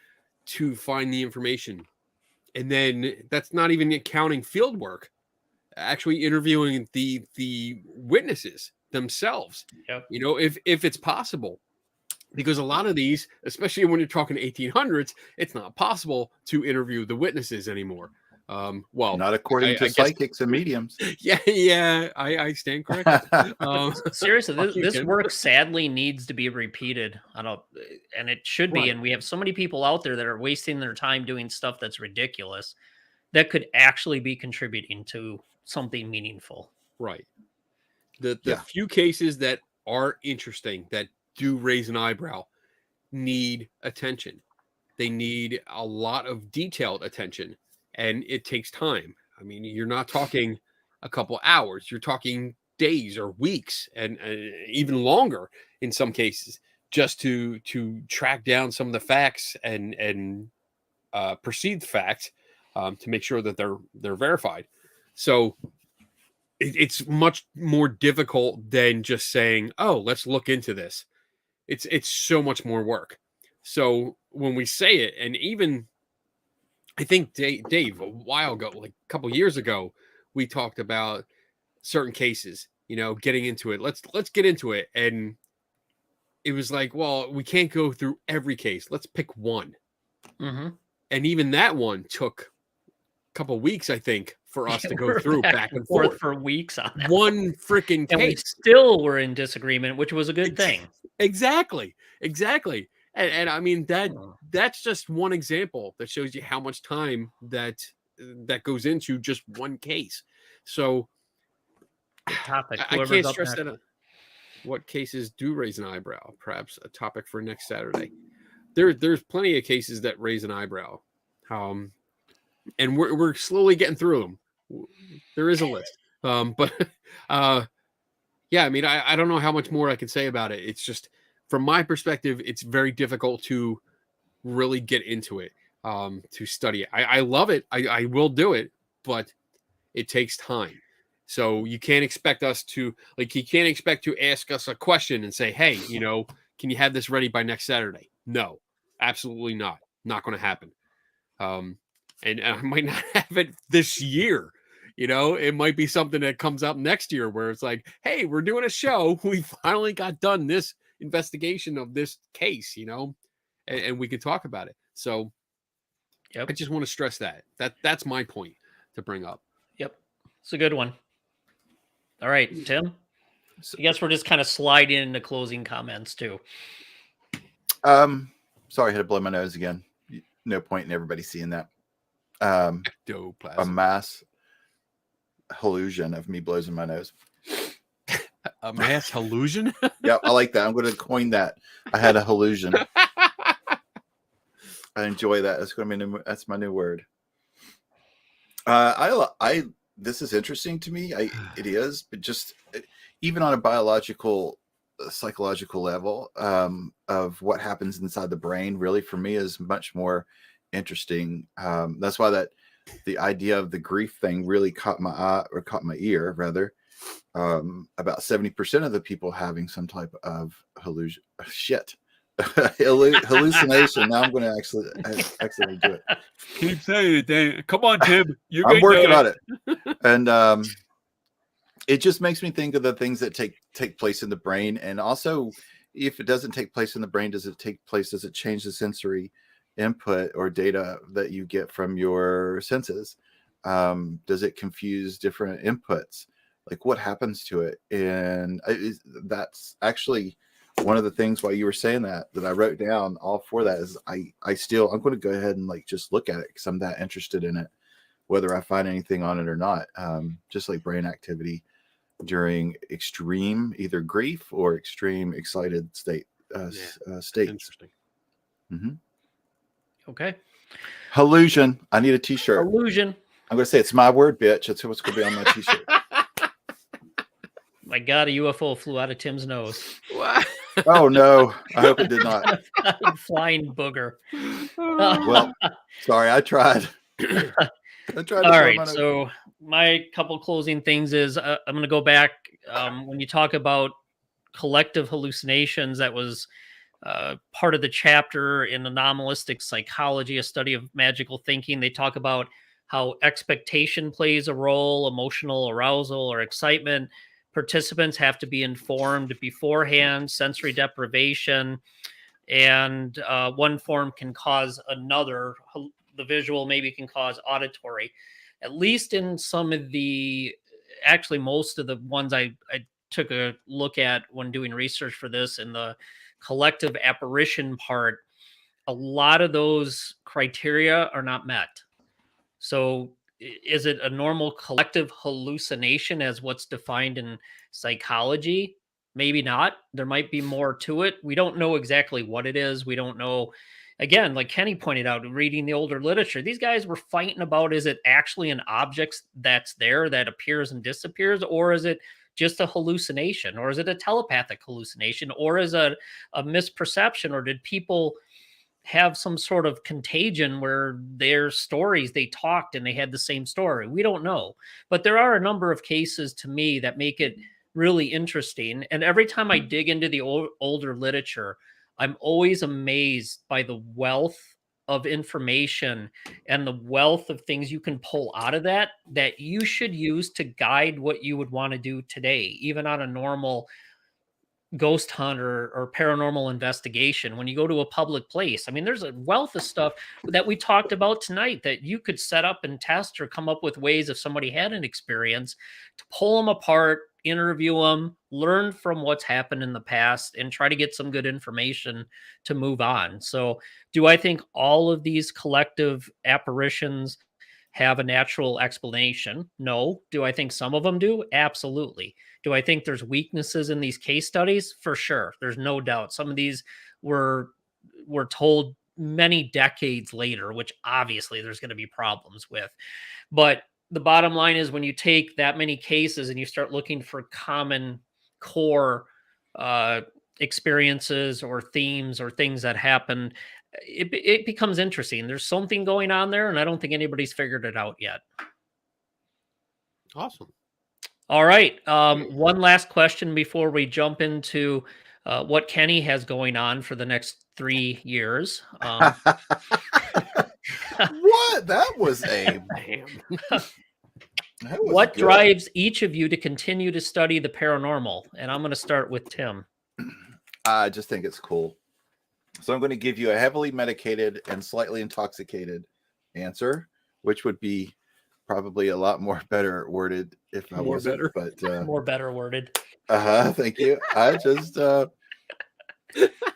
to find the information. And then that's not even accounting field work, actually interviewing the witnesses themselves. Yep. You know, if it's possible, because a lot of these, especially when you're talking 1800s, it's not possible to interview the witnesses anymore. Well, Not according to I guess, psychics and mediums. yeah, I stand corrected. Seriously, this Tim. work sadly needs to be repeated. And it should be. Right. And we have so many people out there that are wasting their time doing stuff that's ridiculous that could actually be contributing to something meaningful. Right. The few cases that are interesting, that do raise an eyebrow, need attention. They need a lot of detailed attention, and it takes time. I mean, you're not talking a couple hours, you're talking days or weeks, and even longer in some cases, just to track down some of the facts and perceived facts, to make sure that they're verified. So it's much more difficult than just saying, oh, let's look into this. It's so much more work. So when we say it, and even I think Dave, a while ago, like a couple years ago, we talked about certain cases, you know, getting into it. Let's get into it. And it was like, well, we can't go through every case. Let's pick one. Mm-hmm. And even that one took a couple weeks, I think, for us to go through back and forth for weeks on that. one freaking case. And we still were in disagreement, which was a good thing. Exactly. And I mean, that's just one example that shows you how much time that goes into just one case. So Good topic. I can't stress that. What cases do raise an eyebrow? Perhaps a topic for next Saturday. There's plenty of cases that raise an eyebrow, and we're slowly getting through them. There is a list, but yeah, I mean, I don't know how much more I can say about it. It's just, from my perspective, it's very difficult to really get into it, to study it. I love it. I will do it, but it takes time. So you can't expect us to, like, you can't expect to ask us a question and say, hey, you know, can you have this ready by next Saturday? No, absolutely not. Not going to happen. And I might not have it this year. You know, it might be something that comes up next year where it's like, hey, we're doing a show. We finally got done this investigation of this case, you know, and we can talk about it. So I just want to stress that's my point to bring up. Yep. It's a good one. All right, Tim. I guess we're just kind of sliding into closing comments too. Sorry, I had to blow my nose again. No point in everybody seeing that. A mass hallusion of me blows in my nose. A mass hallusion? Yep, I like that. I'm going to coin that. I had a hallusion. I enjoy that. That's going to be that's my new word. This is interesting to me. It is, but just even on a biological, psychological level, of what happens inside the brain, really for me is much more interesting. That's why the idea of the grief thing really caught my eye, or caught my ear rather. About 70% of the people having some type of hallucination. Now I'm going to actually do it. Keep saying it, Dan. Come on, Tim. I'm working on it. And it just makes me think of the things that take place in the brain. And also, if it doesn't take place in the brain, does it change the sensory input or data that you get from your senses? Does it confuse different inputs? Like, what happens to it? And that's actually one of the things while you were saying that I wrote down all for that is I'm going to go ahead and like just look at it because I'm that interested in it, whether I find anything on it or not. Just like brain activity during extreme either grief or extreme excited states. Interesting. Mm-hmm. Okay. Hallusion. I need a t-shirt. Illusion. I'm gonna say it's my word, bitch. That's what's gonna be on my t-shirt. My God, a UFO flew out of Tim's nose. What? Oh no, I hope it did not. A flying booger. Well, sorry, I tried. I tried to All blow right. my nose. So my couple closing things is I'm going to go back when you talk about collective hallucinations. That was part of the chapter in anomalistic psychology, a study of magical thinking. They talk about how expectation plays a role, emotional arousal or excitement. Participants have to be informed beforehand, sensory deprivation, and one form can cause another. The visual maybe can cause auditory. At least in some of the, actually, most of the ones I took a look at when doing research for this in the collective apparition part, a lot of those criteria are not met. So, is it a normal collective hallucination as what's defined in psychology? Maybe not. There might be more to it. We don't know exactly what it is. We don't know. Again, like Kenny pointed out, reading the older literature, these guys were fighting about, is it actually an object that's there that appears and disappears, or is it just a hallucination, or is it a telepathic hallucination, or is it a misperception, or did people have some sort of contagion where their stories, they talked and they had the same story? We don't know. But there are a number of cases to me that make it really interesting. And every time I dig into the older literature, I'm always amazed by the wealth of information and the wealth of things you can pull out of that that you should use to guide what you would want to do today, even on a normal ghost hunt or paranormal investigation. When you go to a public place, I mean, there's a wealth of stuff that we talked about tonight that you could set up and test or come up with ways, if somebody had an experience, to pull them apart, interview them, learn from what's happened in the past, and try to get some good information to move on. So do I think all of these collective apparitions have a natural explanation? No. Do I think some of them do? Absolutely. Do I think there's weaknesses in these case studies? For sure. There's no doubt. Some of these were told many decades later, which obviously there's going to be problems with. But the bottom line is, when you take that many cases and you start looking for common core uh, experiences or themes or things that happen, it becomes interesting. There's something going on there, and I don't think anybody's figured it out yet. Awesome. All right. One last question before we jump into what Kenny has going on for the next 3 years. What? That was a Damn. that was What good. drives each of you to continue to study the paranormal? And I'm going to start with Tim. I just think it's cool. So I'm going to give you a heavily medicated and slightly intoxicated answer, which would be probably a lot more better worded if I More wasn't. better. But More better worded. thank you. I just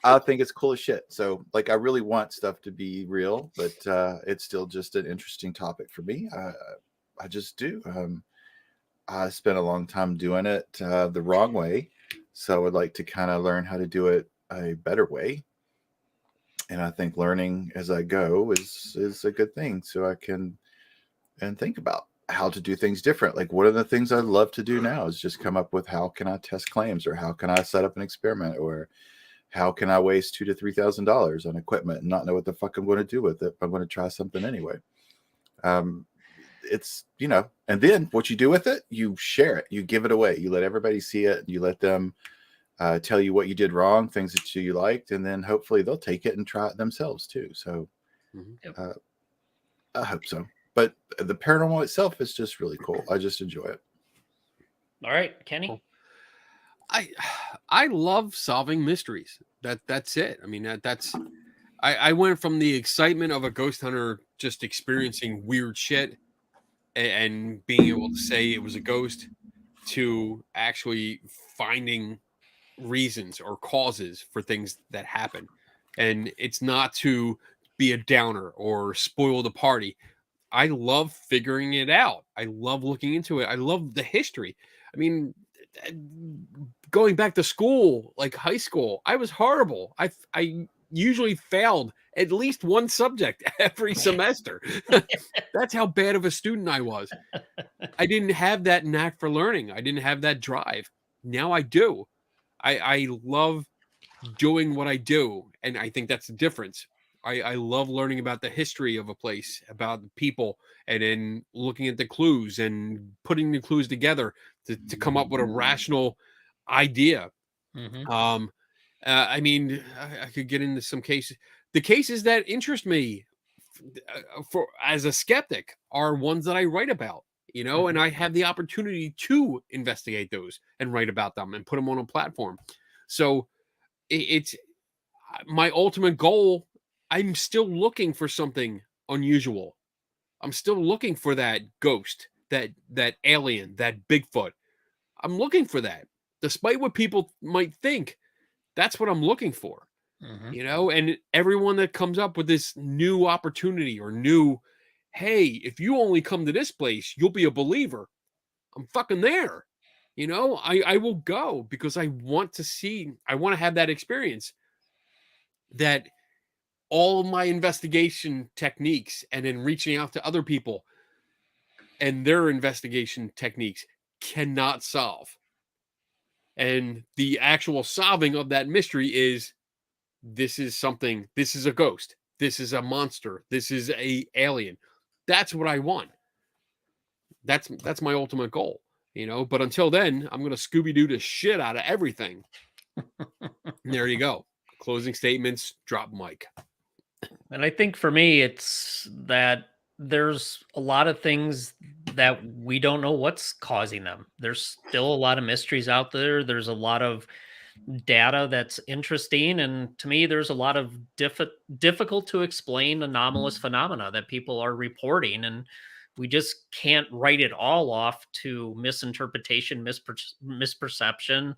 I think it's cool as shit. So like, I really want stuff to be real, but it's still just an interesting topic for me. I just do. I spent a long time doing it the wrong way, so I would like to kind of learn how to do it a better way. And I think learning as I go is a good thing, so I can and think about how to do things different. Like, one of the things I love to do now is just come up with, how can I test claims, or how can I set up an experiment, or how can I waste $2,000 to $3,000 on equipment and not know what the fuck I'm going to do with it, but I'm going to try something anyway. It's, and then what you do with it, you share it, you give it away, you let everybody see it, you let them tell you what you did wrong, things that you liked, and then hopefully they'll take it and try it themselves too. So I hope so. But the paranormal itself is just really cool. I just enjoy it. All right, Kenny. Cool. I love solving mysteries. That's it. I mean, I went from the excitement of a ghost hunter just experiencing weird shit and being able to say it was a ghost, to actually finding reasons or causes for things that happen. And it's not to be a downer or spoil the party. I love figuring it out. I love looking into it. I love the history. I mean, going back to school, like high school, I was horrible. I usually failed at least one subject every semester. That's how bad of a student I was. I didn't have that knack for learning. I didn't have that drive. Now I do. I love doing what I do. And I think that's the difference. I love learning about the history of a place, about the people, and then looking at the clues and putting the clues together to come up with a rational idea. Mhm. I mean, I could get into some cases. The cases that interest me for as a skeptic are ones that I write about, you know, and I have the opportunity to investigate those and write about them and put them on a platform. So it's my ultimate goal. I'm still looking for something unusual. I'm still looking for that ghost, that alien, that Bigfoot. I'm looking for that. Despite what people might think, that's what I'm looking for. Mhm. You know, and everyone that comes up with this new opportunity or new, hey, if you only come to this place, you'll be a believer. I'm fucking there. You know, I will go because I want to see, I want to have that experience that all my investigation techniques and then reaching out to other people and their investigation techniques cannot solve. And the actual solving of that mystery is this is something, this is a ghost, this is a monster, this is a alien. That's what I want. That's my ultimate goal, you know. But until then, I'm gonna Scooby-Doo the shit out of everything. And there you go. Closing statements, drop mic. And I think for me, it's that there's a lot of things that we don't know what's causing them. There's still a lot of mysteries out there. There's a lot of data that's interesting. And to me, there's a lot of difficult to explain anomalous phenomena that people are reporting. And we just can't write it all off to misinterpretation, misperception,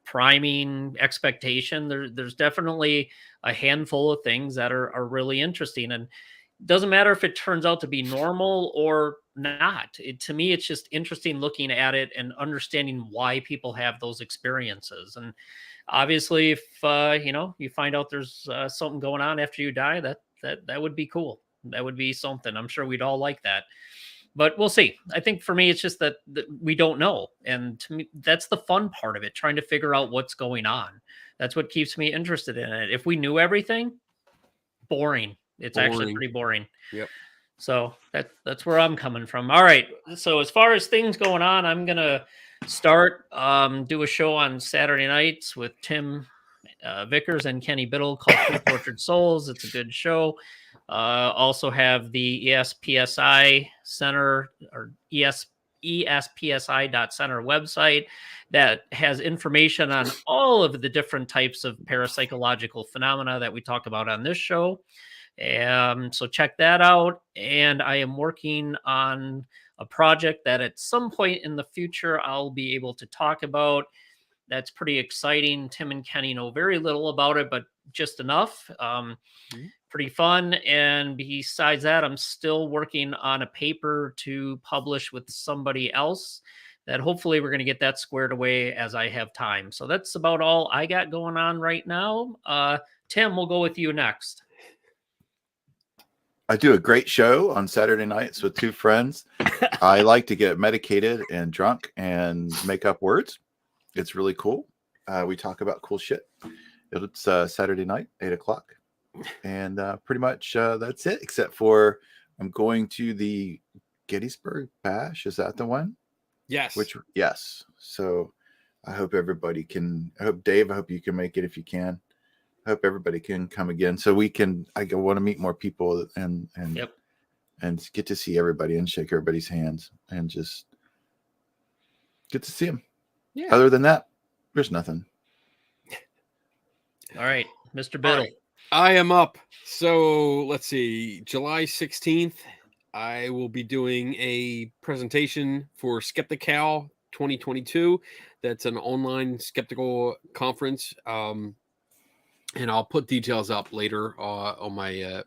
priming, expectation. There's definitely a handful of things that are really interesting. And it doesn't matter if it turns out to be normal or not. To me, it's just interesting looking at it and understanding why people have those experiences. And obviously, if you find out there's something going on after you die, that would be cool. That would be something. I'm sure we'd all like that. But we'll see. I think for me, it's just that we don't know, and to me, that's the fun part of it. Trying to figure out what's going on. That's what keeps me interested in it. If we knew everything, boring. It's actually Boring. pretty boring. Yep. So that's where I'm coming from. All right. So as far as things going on, I'm gonna start do a show on Saturday nights with Tim Vickers and Kenny Biddle called Two Tortured Souls. It's a good show. Also have the ESPSI Center or ESPSI.center website that has information on all of the different types of parapsychological phenomena that we talk about on this show. So check that out. And I am working on a project that at some point in the future I'll be able to talk about. That's pretty exciting. Tim and Kenny know very little about it, but just enough. Pretty fun. And besides that, I'm still working on a paper to publish with somebody else that hopefully we're going to get that squared away as I have time. So that's about all I got going on right now. Tim, we'll go with you next. I do a great show on Saturday nights with two friends. I like to get medicated and drunk and make up words. It's really cool. We talk about cool shit. It's Saturday night, 8:00. And pretty much that's it, except for I'm going to the Gettysburg Bash. Is that the one? Yes. Yes. So I hope everybody can. I hope, Dave, I hope you can make it if you can. I hope everybody can come again so we can. I want to meet more people and Yep. and get to see everybody and shake everybody's hands and just get to see them. Yeah. Other than that, there's nothing. All right, Mr. Biddle. Right. I am up. So let's see. July 16th, I will be doing a presentation for Skeptical 2022. That's an online skeptical conference. And I'll put details up later on my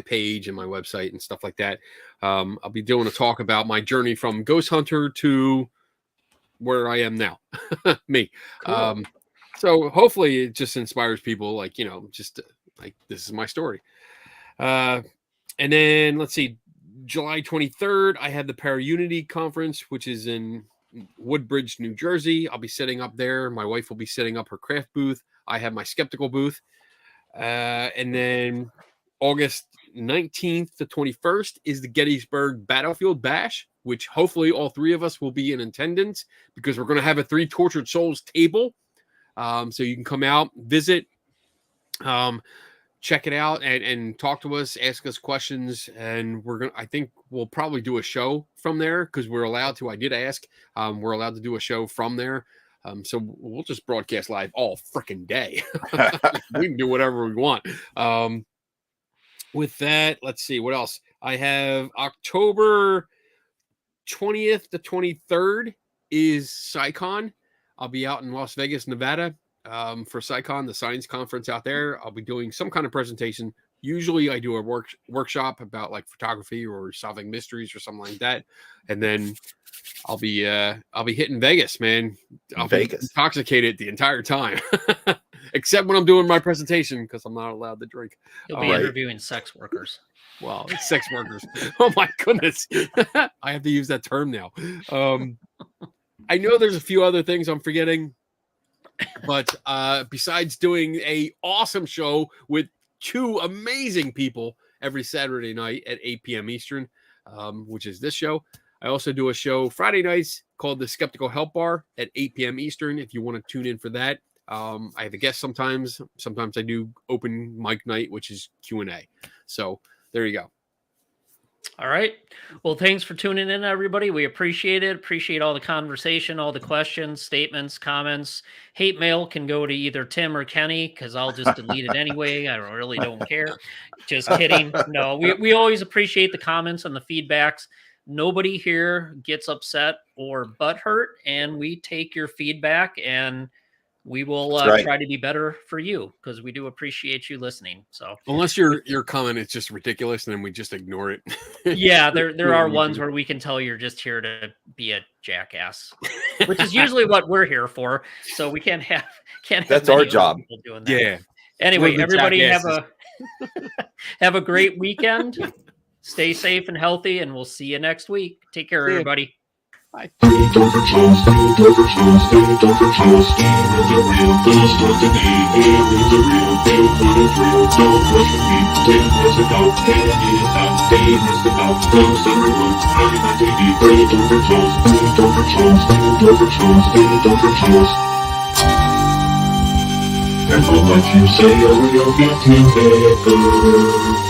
page and my website and stuff like that. I'll be doing a talk about my journey from ghost hunter to where I am now. Me. Cool. So hopefully it just inspires people, like, just this is my story. And then let's see, July 23rd, I have the Paraunity Conference, which is in Woodbridge, New Jersey. I'll be setting up there. My wife will be setting up her craft booth. I have my skeptical booth. And then August 19th to 21st is the Gettysburg Battlefield Bash, which hopefully all three of us will be in attendance because we're going to have a 3 Tortured Souls table. So you can come out, visit, check it out, and talk to us, ask us questions. And I think we'll probably do a show from there because we're allowed to. I did ask. We're allowed to do a show from there. So we'll just broadcast live all freaking day. We can do whatever we want. With that, let's see what else. I have October 20th to 23rd is SciCon. I'll be out in Las Vegas, Nevada, for SciCon, the science conference out there. I'll be doing some kind of presentation. Usually I do a workshop about like photography or solving mysteries or something like that. And then I'll be hitting Vegas, man. I'll be intoxicated the entire time. Except when I'm doing my presentation because I'm not allowed to drink. You'll be interviewing sex workers. Wow, it's sex workers. Oh my goodness. I have to use that term now. I know there's a few other things I'm forgetting, but besides doing a awesome show with 2 amazing people every Saturday night at 8 p.m. Eastern, which is this show, I also do a show Friday nights called the Skeptical Help Bar at 8 p.m. Eastern. If you want to tune in for that, I have a guest sometimes. Sometimes I do open mic night, which is Q&A. So there you go. All right. Well, thanks for tuning in, everybody. We appreciate it. Appreciate all the conversation, all the questions, statements, comments. Hate mail can go to either Tim or Kenny because I'll just delete it anyway. I really don't care. Just kidding. No, we always appreciate the comments and the feedbacks. Nobody here gets upset or butthurt, and we take your feedback and we will try to be better for you because we do appreciate you listening. So unless your comment is just ridiculous, and then we just ignore it. Yeah, there are ones where we can tell you're just here to be a jackass, which is usually what we're here for. So we can't have that's our job doing that. Yeah. Anyway, everybody have a great weekend. Stay safe and healthy, and we'll see you next week. Take care, everybody. Bye. Don't forget, the real, the stuff to be, aliens are real, Bigfoot is real, don't question me, didn't miss it out, aliens out, they missed it out, those that are real, hiding on TV, don't forget, and all what you say, oh, you're getting better.